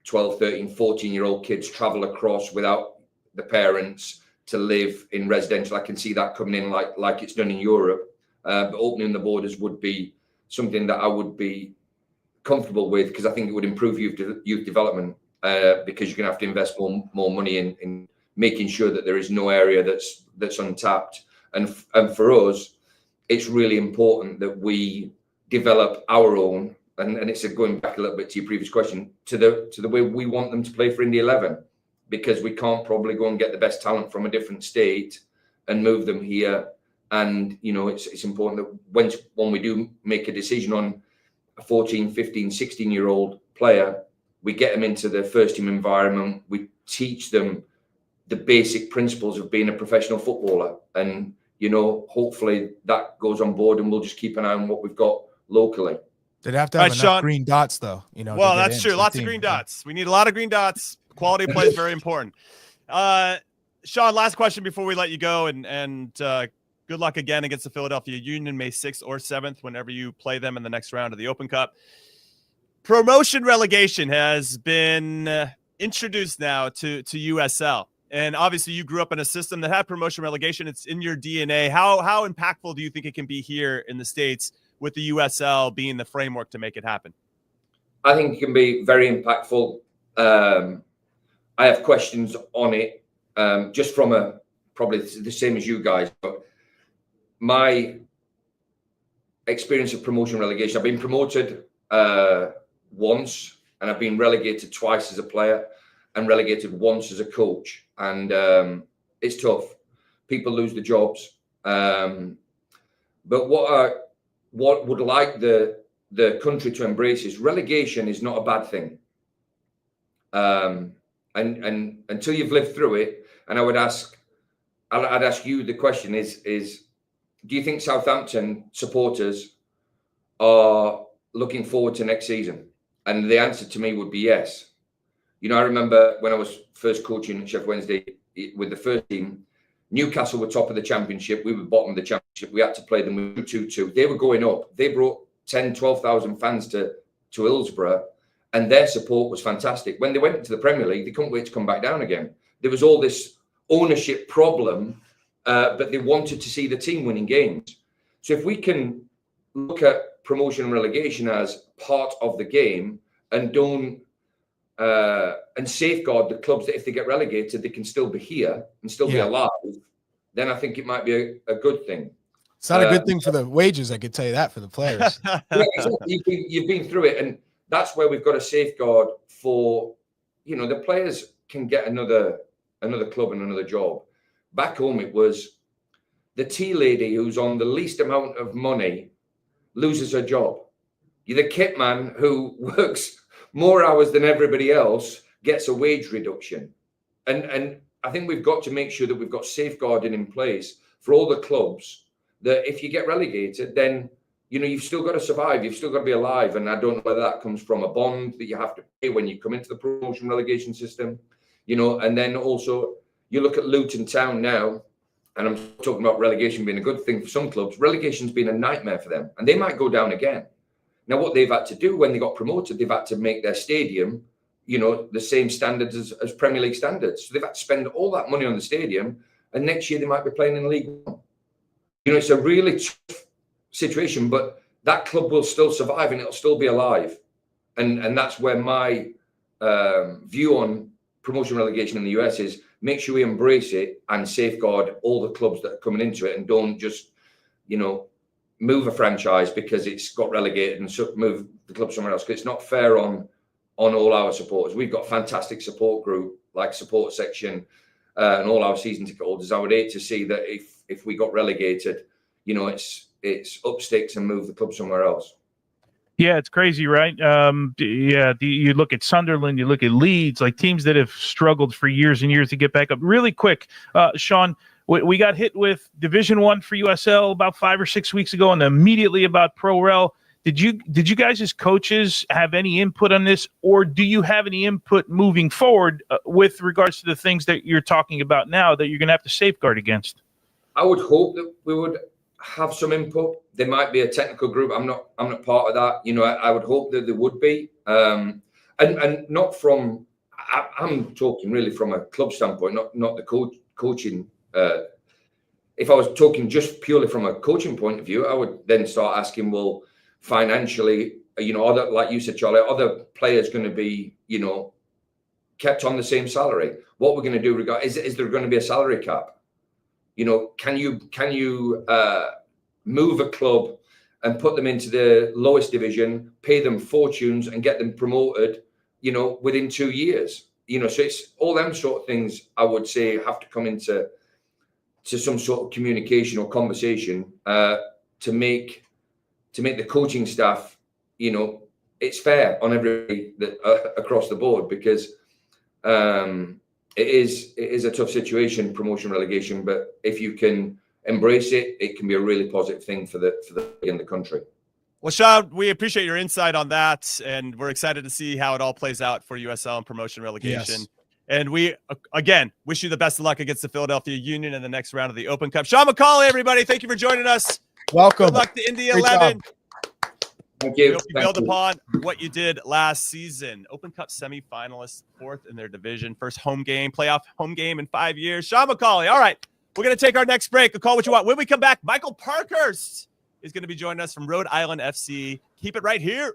G: 12, 13, 14-year-old kids travel across without the parents to live in residential, I can see that coming in like it's done in Europe. But opening the borders would be something that I would be comfortable with, because I think it would improve youth development, because you're going to have to invest more money in making sure that there is no area that's untapped. And for us, it's really important that we develop our own, and it's going back a little bit to your previous question, to the way we want them to play for Indy 11, because we can't probably go and get the best talent from a different state and move them here. And, you know, it's important that when we do make a decision on a 14, 15, 16-year-old player, we get them into the first team environment. We teach them the basic principles of being a professional footballer. And, you know, hopefully that goes on board, and we'll just keep an eye on what we've got locally.
B: They'd have to have enough
A: Sean.
B: green dots, though. You know.
A: Well, that's true. Lots of green dots. We need a lot of green dots. Quality of play is very important. Sean, last question before we let you go, and good luck again against the Philadelphia Union, May 6th or 7th, whenever you play them in the next round of the Open Cup. Promotion relegation has been introduced now to USL. And obviously you grew up in a system that had promotion relegation. It's in your DNA. How impactful do you think it can be here in the States with the USL being the framework to make it happen?
G: I think it can be very impactful. I have questions on it, just from probably the same as you guys, but my experience of promotion relegation, I've been promoted once, and I've been relegated twice as a player and relegated once as a coach. And it's tough. People lose their jobs. But what would like the country to embrace is relegation is not a bad thing. And until you've lived through it, and I'd ask you the question is do you think Southampton supporters are looking forward to next season? And the answer to me would be yes. You know, I remember when I was first coaching at Sheffield Wednesday with the first team, Newcastle were top of the championship. We were bottom of the championship. We had to play them with 2-2. They were going up. They brought 10, 12,000 fans to Hillsborough, and their support was fantastic. When they went into the Premier League, they couldn't wait to come back down again. There was all this ownership problem, but they wanted to see the team winning games. So if we can look at promotion and relegation as part of the game and don't and safeguard the clubs that if they get relegated, they can still be here and still be alive, then I think it might be a good thing.
B: It's not a good thing for the wages, I could tell you that, for the players.
G: Yeah, exactly. You've been through it, and that's where we've got a safeguard for, you know, the players can get another club and another job. Back home, it was the tea lady who's on the least amount of money loses her job. You're the kit man who works more hours than everybody else gets a wage reduction. And I think we've got to make sure that we've got safeguarding in place for all the clubs, that if you get relegated, then, you know, you've still got to survive. You've still got to be alive. And I don't know whether that comes from a bond that you have to pay when you come into the promotion relegation system, you know. And then also you look at Luton Town now, and I'm talking about relegation being a good thing for some clubs. Relegation's been a nightmare for them, and they might go down again. Now, what they've had to do when they got promoted, they've had to make their stadium, you know, the same standards as Premier League standards. So they've had to spend all that money on the stadium, and next year they might be playing in League One. You know, it's a really tough situation, but that club will still survive and it'll still be alive. And that's where my view on promotion relegation in the US is: make sure we embrace it and safeguard all the clubs that are coming into it, and don't just, you know, move a franchise because it's got relegated and move the club somewhere else. Because it's not fair on all our supporters. We've got a fantastic support group, like support section, and all our season ticket holders. I would hate to see that if we got relegated, you know, it's up sticks and move the club somewhere else.
C: Yeah, it's crazy, right? You look at Sunderland, you look at Leeds, like teams that have struggled for years and years to get back up. Really quick, Sean, we got hit with Division I for USL about 5 or 6 weeks ago, and immediately about Pro Rel. Did you guys as coaches have any input on this, or do you have any input moving forward with regards to the things that you're talking about now that you're going to have to safeguard against?
G: I would hope that we would have some input. There might be a technical group. I'm not part of that. You know, I would hope that there would be, and not from. I'm talking really from a club standpoint, not the coaching. If I was talking just purely from a coaching point of view, I would then start asking, well, financially, you know, other, like you said, Charlie, other players going to be, you know, kept on the same salary. What we're going to do is there going to be a salary cap? You know, can you move a club and put them into the lowest division, pay them fortunes, and get them promoted, you know, within 2 years? You know, so it's all them sort of things I would say have to come into some sort of communication or conversation to make the coaching staff, you know, it's fair on everybody across the board, because it is a tough situation, promotion, relegation. But if you can embrace it, it can be a really positive thing for the in the country.
A: Well, Sean, we appreciate your insight on that, and we're excited to see how it all plays out for USL and promotion relegation.
B: Yes.
A: And we, again, wish you the best of luck against the Philadelphia Union in the next round of the Open Cup. Sean McAuley, everybody, thank you for joining us.
B: Welcome.
A: Good luck to Indy
B: Great
A: 11.
B: job.
G: Thank you.
A: We hope you build upon what you did last season. Open Cup semifinalists, 4th in their division, first playoff home game in 5 years. Sean McAuley. All right, we're going to take our next break. We'll call what you want. When we come back, Michael Parkhurst is going to be joining us from Rhode Island FC. Keep it right here.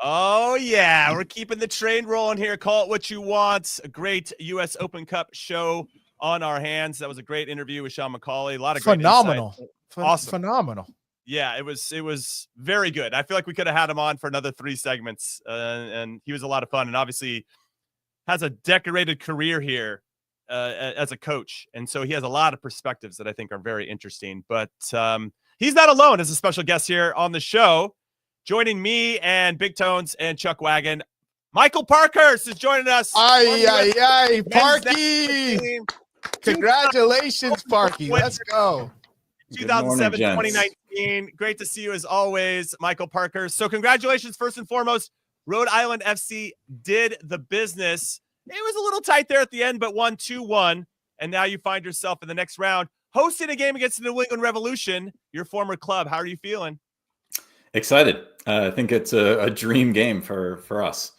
A: Oh, yeah. We're keeping the train rolling here. Call it what you want. A great U.S. Open Cup show on our hands. That was a great interview with Sean McAuley. A lot of
B: phenomenal.
A: Great insight. Awesome.
B: Phenomenal.
A: Yeah, it was very good. I feel like we could have had him on for another 3 segments, and he was a lot of fun, and obviously has a decorated career here as a coach. And so he has a lot of perspectives that I think are very interesting. But he's not alone as a special guest here on the show. Joining me and Big Tones and Chuck Wagon, Michael Parkhurst is joining us.
B: Aye, Parky! Congratulations, Parky. Let's go.
A: 2007, 2019. Great to see you as always, Michael Parkhurst. So congratulations, first and foremost. Rhode Island FC did the business. It was a little tight there at the end, but won 2-1. And now you find yourself in the next round hosting a game against the New England Revolution, your former club. How are you feeling?
H: Excited. I think it's a dream game for us.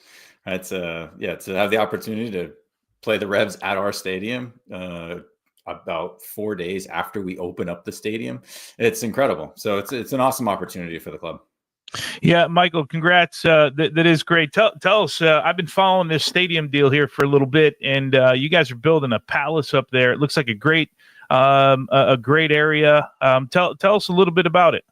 H: Right? To have the opportunity to play the Revs at our stadium about 4 days after we open up the stadium. It's incredible. So it's an awesome opportunity for the club.
C: Yeah, Michael, congrats. That is great. Tell us, I've been following this stadium deal here for a little bit, and you guys are building a palace up there. It looks like a great area. Tell us a little bit about it.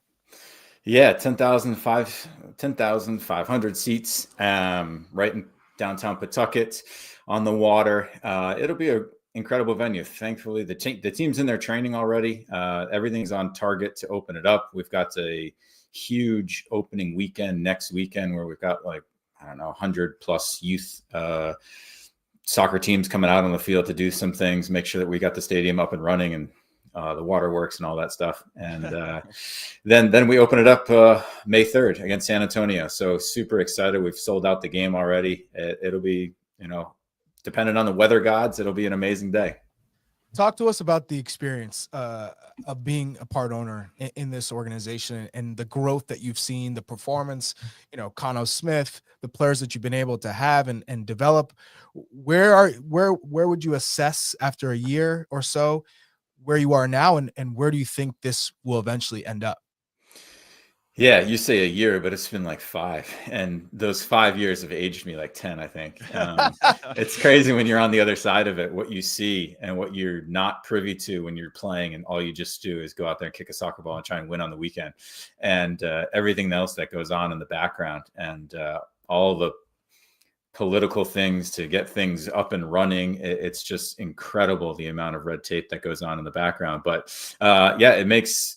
H: Yeah, 10,500 seats, right in downtown Pawtucket on the water. It'll be an incredible venue. Thankfully, the team's in their training already. Everything's on target to open it up. We've got a huge opening weekend next weekend where we've got 100 plus youth soccer teams coming out on the field to do some things, make sure that we got the stadium up and running and the waterworks and all that stuff. And then we open it up May 3rd against San Antonio. So super excited. We've sold out the game already. It'll be, depending on the weather gods, it'll be an amazing day.
B: Talk to us about the experience of being a part owner in this organization and the growth that you've seen, the performance, Connor Smith, the players that you've been able to have and develop. Where would you assess after a year or so where you are now, and where do you think this will eventually end up?
H: Yeah, you say a year, but it's been like 5, and those 5 years have aged me like 10, I think. It's crazy when you're on the other side of it, what you see and what you're not privy to when you're playing, and all you just do is go out there and kick a soccer ball and try and win on the weekend, and everything else that goes on in the background, and all the political things to get things up and running. It's just incredible the amount of red tape that goes on in the background. But it makes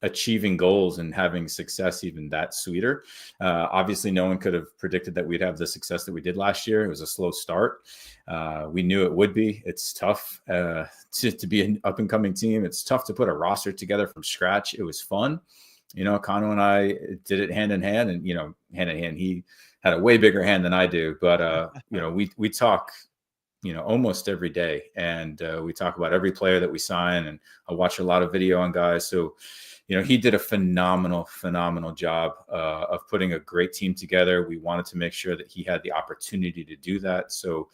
H: achieving goals and having success even that sweeter. Obviously, no one could have predicted that we'd have the success that we did last year. It was a slow start. We knew it would be. It's tough to be an up-and-coming team. It's tough to put a roster together from scratch. It was fun. Cano and I did it hand in hand, and, hand in hand. He had a way bigger hand than I do, but, we talk, almost every day, and we talk about every player that we sign, and I watch a lot of video on guys. So, he did a phenomenal job of putting a great team together. We wanted to make sure that he had the opportunity to do that. So,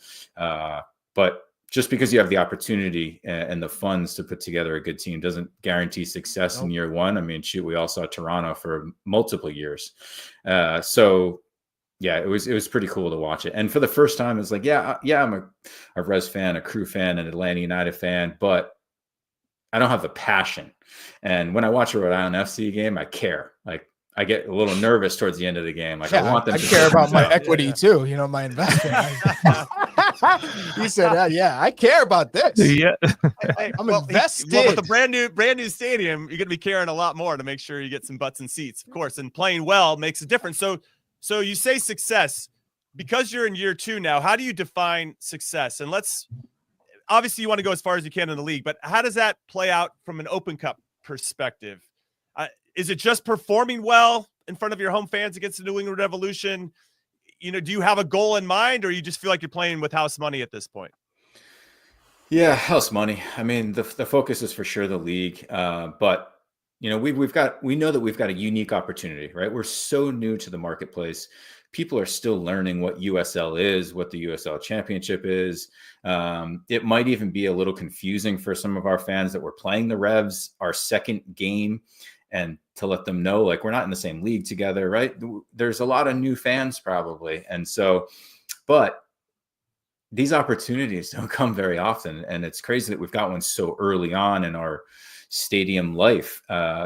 H: but just because you have the opportunity and the funds to put together a good team doesn't guarantee success in year one. I mean, shoot, we all saw Toronto for multiple years. So yeah, it was pretty cool to watch it. And for the first time, it's like, I'm a Res fan, a Crew fan, an Atlanta United fan, but I don't have the passion. And when I watch a Rhode Island FC game, I care. Like, I get a little nervous towards the end of the game. Like, I want them
B: I
H: to
B: care about my equity too, my investment. He said, I care about this.
C: Yeah.
B: I'm invested.
A: Well, with a brand new stadium, you're going to be caring a lot more to make sure you get some butts and seats, of course, and playing well makes a difference. So you say success because you're in year 2 now. How do you define success? And obviously you want to go as far as you can in the league, but how does that play out from an Open Cup perspective? Is it just performing well in front of your home fans against the New England Revolution? Do you have a goal in mind, or you just feel like you're playing with house money at this point?
H: Yeah, house money. I mean, the focus is for sure the league, but we know that we've got a unique opportunity, right? We're so new to the marketplace. People are still learning what USL is, what the USL Championship is. It might even be a little confusing for some of our fans that we're playing the Revs, our second game, and to let them know, like, we're not in the same league together, right? There's a lot of new fans probably. And so, but these opportunities don't come very often. And it's crazy that we've got one so early on in our stadium life.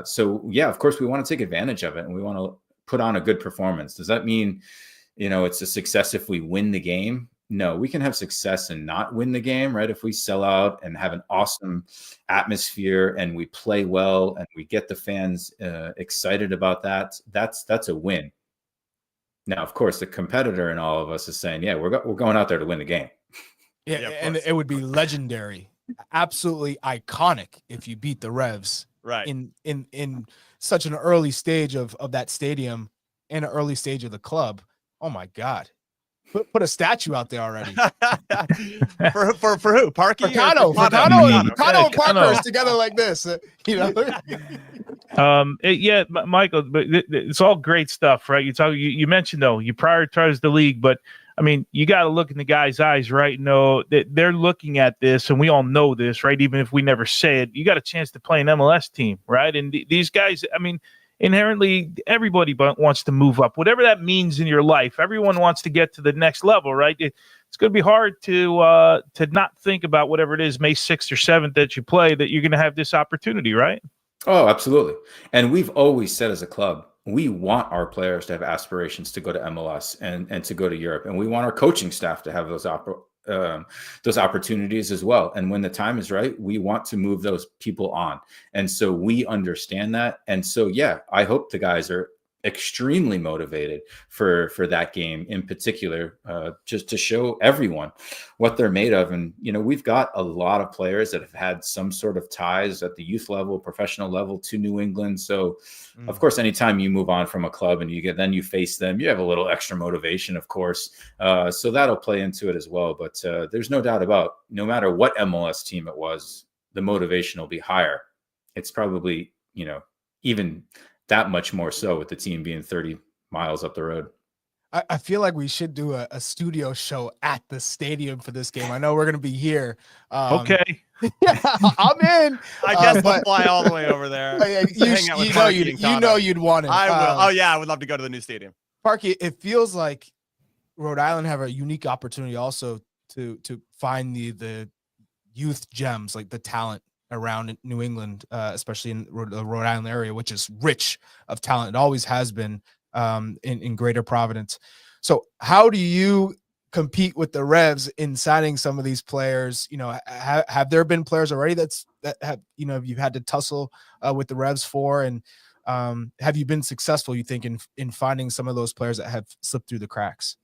H: So yeah, of course we want to take advantage of it, and we want to put on a good performance. Does that mean, it's a success if we win the game? No, we can have success and not win the game, right? If we sell out and have an awesome atmosphere and we play well and we get the fans excited about that, that's a win. Now, of course, the competitor in all of us is saying, yeah, we're going out there to win the game.
B: Yeah, and it would be legendary, absolutely iconic if you beat the Revs
A: right
B: in such an early stage of that stadium and an early stage of the club. Oh my God. Put a statue out there already.
A: for who? Parky?
B: Cano and Parkhurst together like this.
C: Michael, but it's all great stuff, right? You mentioned, though, you prioritize the league, but I mean, you got to look in the guy's eyes, right? Know that they're looking at this, and we all know this, right? Even if we never say it, you got a chance to play an MLS team, right? And these guys, I mean, inherently, everybody wants to move up, whatever that means in your life. Everyone wants to get to the next level, right? It's going to be hard to not think about whatever it is, May 6th or 7th that you play, that you're going to have this opportunity, right?
H: Oh, absolutely. And we've always said as a club, we want our players to have aspirations to go to MLS and to go to Europe. And we want our coaching staff to have those opportunities as well. And when the time is right, we want to move those people on. And so we understand that. And so, yeah, I hope the guys are extremely motivated for that game in particular, just to show everyone what they're made of. And, we've got a lot of players that have had some sort of ties at the youth level, professional level to New England. So of course, anytime you move on from a club and you face them, you have a little extra motivation, of course. So that'll play into it as well. But there's no doubt about, no matter what MLS team it was, the motivation will be higher. It's probably, even that much more so with the team being 30 miles up the road.
B: I feel like we should do a studio show at the stadium for this game. I know we're going to be here.
C: Okay.
B: Yeah, I'm in.
A: I guess we'll fly all the way over there.
B: You'd want it.
A: I will. I would love to go to the new stadium.
B: Parky, it feels like Rhode Island have a unique opportunity also to find the youth gems, like the talent around New England, especially in the Rhode Island area, which is rich of talent. It always has been in Greater Providence. So how do you compete with the Revs in signing some of these players? You know, have there been players already that have, you know, you've had to tussle with the Revs for, and have you been successful, you think, in finding some of those players that have slipped through the cracks?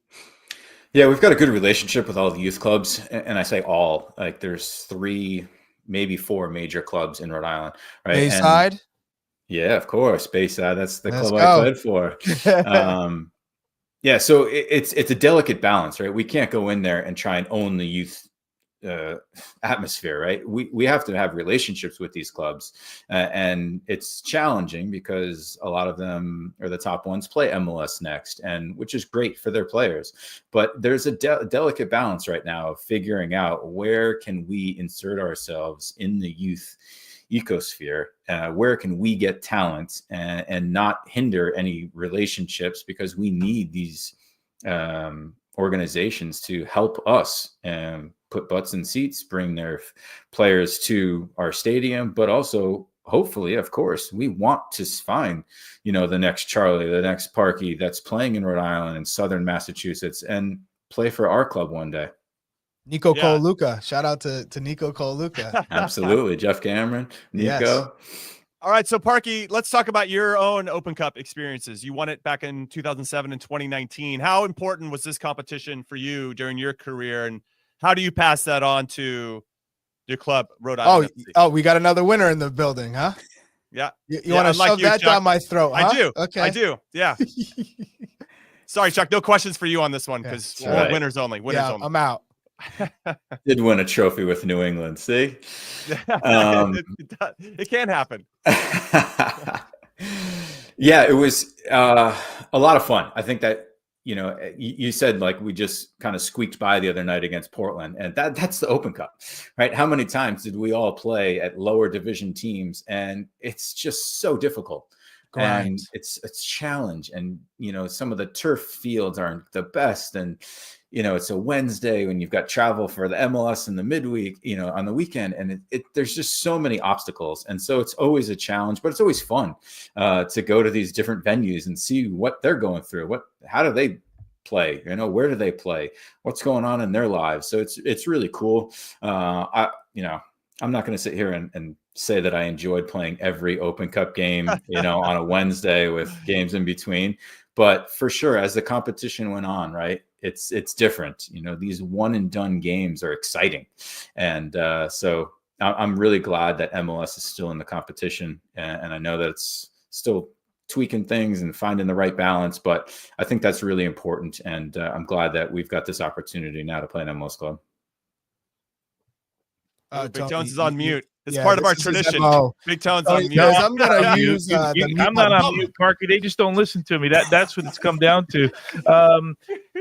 H: Yeah, we've got a good relationship with all the youth clubs, and I say all, like there's 3, maybe 4 major clubs in Rhode Island, right?
B: Bayside?
H: And yeah, of course, Bayside. That's the
B: Let's
H: club
B: go.
H: I played for. Yeah, so it's a delicate balance, right? We can't go in there and try and own the youth atmosphere, right? We have to have relationships with these clubs, and it's challenging because a lot of them, or the top ones, play MLS next, and which is great for their players. But there's a delicate balance right now of figuring out where can we insert ourselves in the youth ecosphere, where can we get talent and not hinder any relationships, because we need these organizations to help us and put butts in seats, bring their players to our stadium, but also hopefully, of course, we want to find, you know, the next Charlie, the next Parky that's playing in Rhode Island and Southern Massachusetts and play for our club one day.
B: Nico Cole-Luca. Shout out to Nico Cole-Luca.
H: Absolutely. Jeff Cameron, Nico.
B: Yes.
A: All right, so Parky, let's talk about your own Open Cup experiences. You won it back in 2007 and 2019. How important was this competition for you during your career, and how do you pass that on to your club, Rhode Island?
B: Oh, we got another winner in the building, huh?
A: Yeah.
B: You want to shove that down my throat, huh?
A: I do.
B: Okay.
A: I do. Yeah. Sorry, Chuck. No questions for you on this one, because
H: right.
A: Winners only. Winners only.
B: I'm out.
H: Did win a trophy with New England. See,
A: it can happen.
H: Yeah, it was a lot of fun. I think that, you know, you said like we just kind of squeaked by the other night against Portland, and that's the Open Cup, right? How many times did we all play at lower division teams? And it's just so difficult.
B: Grind.
H: And it's a challenge. And, you know, some of the turf fields aren't the best. And, you know, it's a Wednesday when you've got travel for the MLS in the midweek, you know, on the weekend. And there's just so many obstacles. And so it's always a challenge, but it's always fun to go to these different venues and see what they're going through. How do they play? You know, where do they play? What's going on in their lives? So it's really cool. I'm not going to sit here and say that I enjoyed playing every Open Cup game, you know, on a Wednesday with games in between. But for sure, as the competition went on, right, it's different. You know, these one and done games are exciting. And so I'm really glad that MLS is still in the competition. And I know that it's still tweaking things and finding the right balance, but I think that's really important. And I'm glad that we've got this opportunity now to play an MLS club.
A: Big Tones is on mute. It's part of our tradition. Big Tones on mute.
B: Guys, I'm gonna use.
C: I'm not on mute, Parky. They just don't listen to me. That's what it's come down to.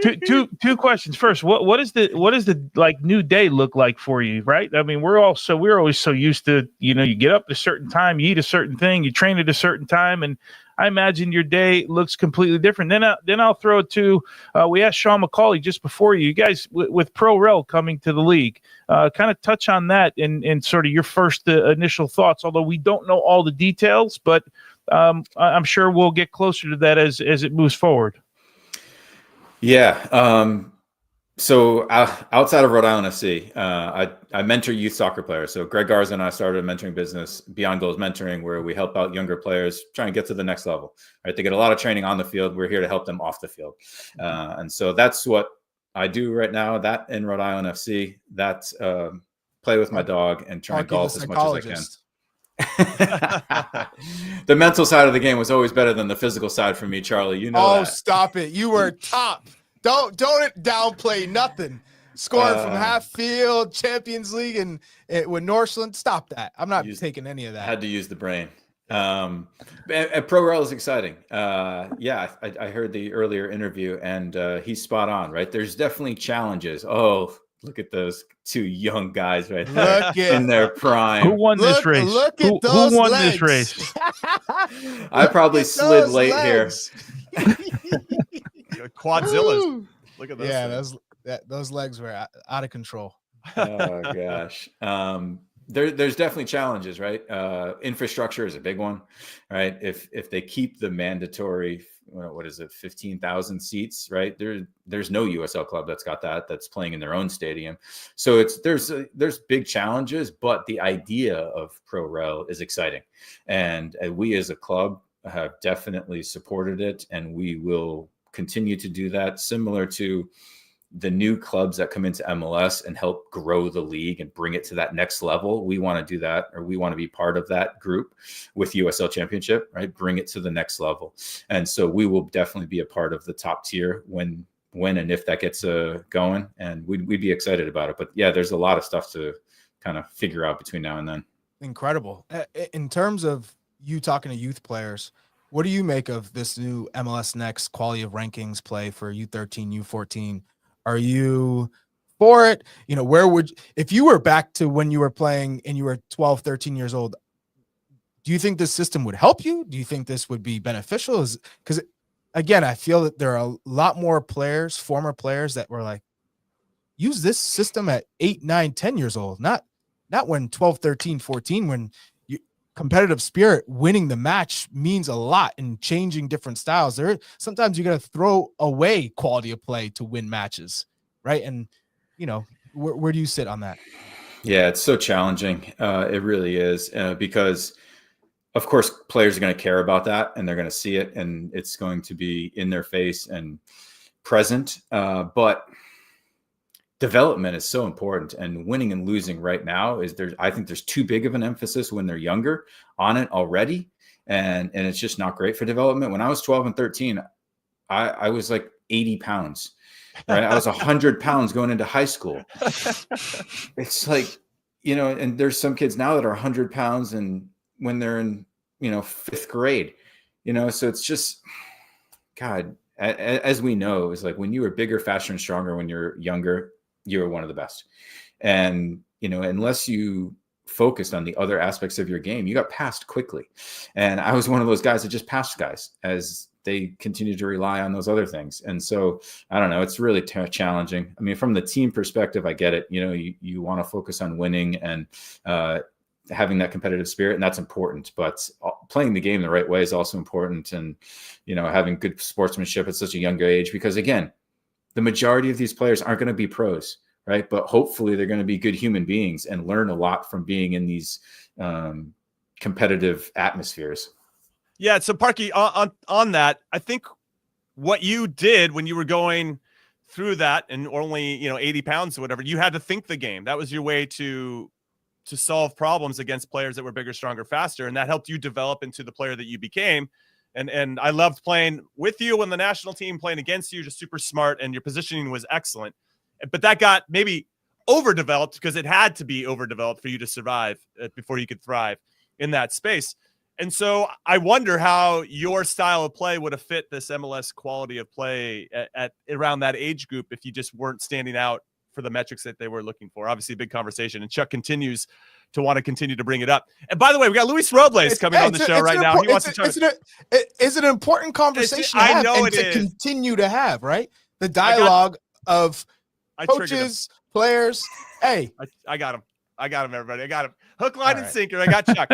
C: Two questions. First, what is the like new day look like for you? Right? I mean, we're always so used to, you know, you get up at a certain time, you eat a certain thing, you train at a certain time, and I imagine your day looks completely different. Then I'll throw it to, we asked Sean McAuley just before you guys with Pro Rel coming to the league, kind of touch on that and sort of your first initial thoughts, although we don't know all the details, but I'm sure we'll get closer to that as it moves forward.
H: Yeah. So outside of Rhode Island FC, I mentor youth soccer players. So Greg Garza and I started a mentoring business, Beyond Goals Mentoring, where we help out younger players trying to get to the next level. Right? They get a lot of training on the field. We're here to help them off the field. And so that's what I do right now. That in Rhode Island FC, that's play with my dog and try and golf as much as I can. The mental side of the game was always better than the physical side for me, Charlie. You know that.
B: Stop it. You were top. Don't downplay nothing. Scoring from half field, Champions League, and with Northland. Stop that. I'm not taking any of that.
H: I had to use the brain. And Pro Rel is exciting. I heard the earlier interview, and he's spot on, right? There's definitely challenges. Oh, look at those two young guys right there in their prime.
C: Who won this race?
B: Look at
C: who won
B: legs.
C: this race?
H: I probably slid late
B: legs.
H: here.
A: Quadzillas. Look at those.
B: Yeah, those legs were out of control.
H: Oh gosh. There's definitely challenges, right? Infrastructure is a big one, right? If they keep the mandatory, what is it, 15,000 seats, right? There's no USL club that's got that's playing in their own stadium. So there's big challenges, but the idea of Pro Rel is exciting, and we as a club have definitely supported it, and we will continue to do that, similar to the new clubs that come into MLS and help grow the league and bring it to that next level. We want to do that, or we want to be part of that group with USL Championship, right? Bring it to the next level. And so we will definitely be a part of the top tier when and if that gets going, and we'd be excited about it. But yeah, there's a lot of stuff to kind of figure out between now and then.
B: Incredible. In terms of you talking to youth players, what do you make of this new MLS Next quality of rankings play for U13, U14? Are you for it? Where if you were back to when you were playing and you were 12, 13 years old, do you think this system would help you? Do you think this would be beneficial? Because again, I feel that there are a lot more players, former players, that were like, use this system at 8, 9, 10 years old, not when 12, 13, 14, when competitive spirit, winning the match means a lot, and changing different styles. Sometimes you got to throw away quality of play to win matches, right? And where do you sit on that?
H: Yeah, it's so challenging. It really is, because of course players are going to care about that, and they're going to see it, and it's going to be in their face and present. But development is so important, and winning and losing right now I think there's too big of an emphasis when they're younger on it already. And it's just not great for development. When I was 12 and 13, I was like 80 pounds, right? I was 100 pounds going into high school. It's like, and there's some kids now that are 100 pounds and when they're in, 5th grade, so it's just, God, as we know, it's like when you were bigger, faster, and stronger when you're younger, you were one of the best. And, unless you focused on the other aspects of your game, you got passed quickly. And I was one of those guys that just passed guys as they continue to rely on those other things. And so I don't know, it's really challenging. I mean, from the team perspective, I get it. You want to focus on winning and having that competitive spirit, and that's important, but playing the game the right way is also important. And, having good sportsmanship at such a younger age, because again, the majority of these players aren't going to be pros, right? But hopefully they're going to be good human beings and learn a lot from being in these competitive atmospheres.
A: Yeah. So Parky, on that, I think what you did when you were going through that and only, 80 pounds or whatever, you had to think the game. That was your way to solve problems against players that were bigger, stronger, faster. And that helped you develop into the player that you became. And I loved playing with you on the national team, playing against you, just super smart, and your positioning was excellent. But that got maybe overdeveloped because it had to be overdeveloped for you to survive before you could thrive in that space. And so I wonder how your style of play would have fit this MLS quality of play at around that age group if you just weren't standing out for the metrics that they were looking for. Obviously, a big conversation, and Chuck continues to want to continue to bring it up. And by the way, we got Luis Robles coming on the show right now. He wants to try.
B: It's an important conversation.
A: I know it
B: is.
A: To
B: continue to have, right? The dialogue of coaches, players. Hey,
A: I got him. Everybody. I got him. Hook, line, and sinker. I got Chuck.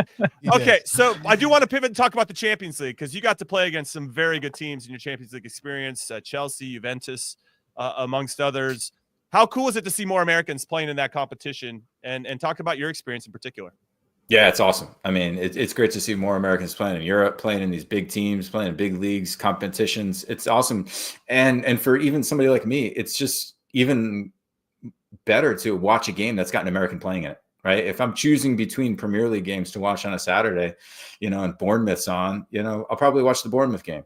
A: Okay, so I do want to pivot and talk about the Champions League, because you got to play against some very good teams in your Champions League experience, Chelsea, Juventus, amongst others. How cool is it to see more Americans playing in that competition, and talk about your experience in particular?
H: Yeah, it's awesome. I mean, it's great to see more Americans playing in Europe, playing in these big teams, playing in big leagues, competitions. It's awesome. And for even somebody like me, it's just even better to watch a game that's got an American playing in it, right? If I'm choosing between Premier League games to watch on a Saturday, and Bournemouth's on, I'll probably watch the Bournemouth game.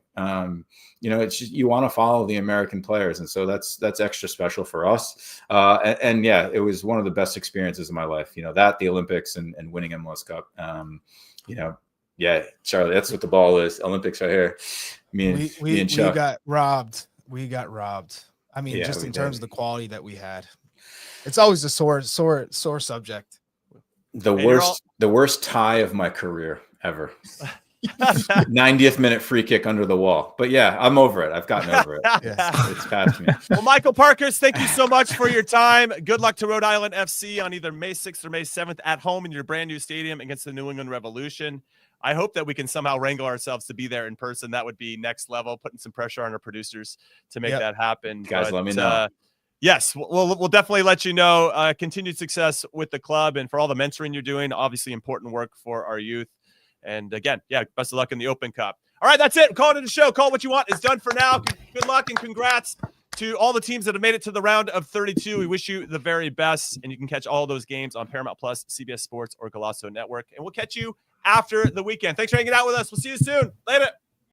H: It's just, you want to follow the American players. And so that's extra special for us. And yeah, it was one of the best experiences of my life, that, the Olympics and winning MLS Cup. Yeah, Charlie, that's what the ball is. Olympics right here. Me and Chuck.
B: We got robbed. I mean, just in terms of the quality that we had. It's always a sore subject.
H: The worst tie of my career ever. 90th minute free kick under the wall. But yeah, I'm over it. I've gotten over it.
B: Yeah.
H: It's past me.
A: Well, Michael Parkhurst, thank you so much for your time. Good luck to Rhode Island FC on either May 6th or May 7th at home in your brand new stadium against the New England Revolution. I hope that we can somehow wrangle ourselves to be there in person. That would be next level, putting some pressure on our producers to make that happen.
H: Guys, let me know.
A: Yes, we'll definitely let you know. Continued success with the club and for all the mentoring you're doing. Obviously important work for our youth. And again, best of luck in the Open Cup. All right, that's it. Call it a show. Call what you want. It's done for now. Good luck and congrats to all the teams that have made it to the round of 32. We wish you the very best. And you can catch all those games on Paramount Plus, CBS Sports, or Golasso Network. And we'll catch you after the weekend. Thanks for hanging out with us. We'll see you soon. Later.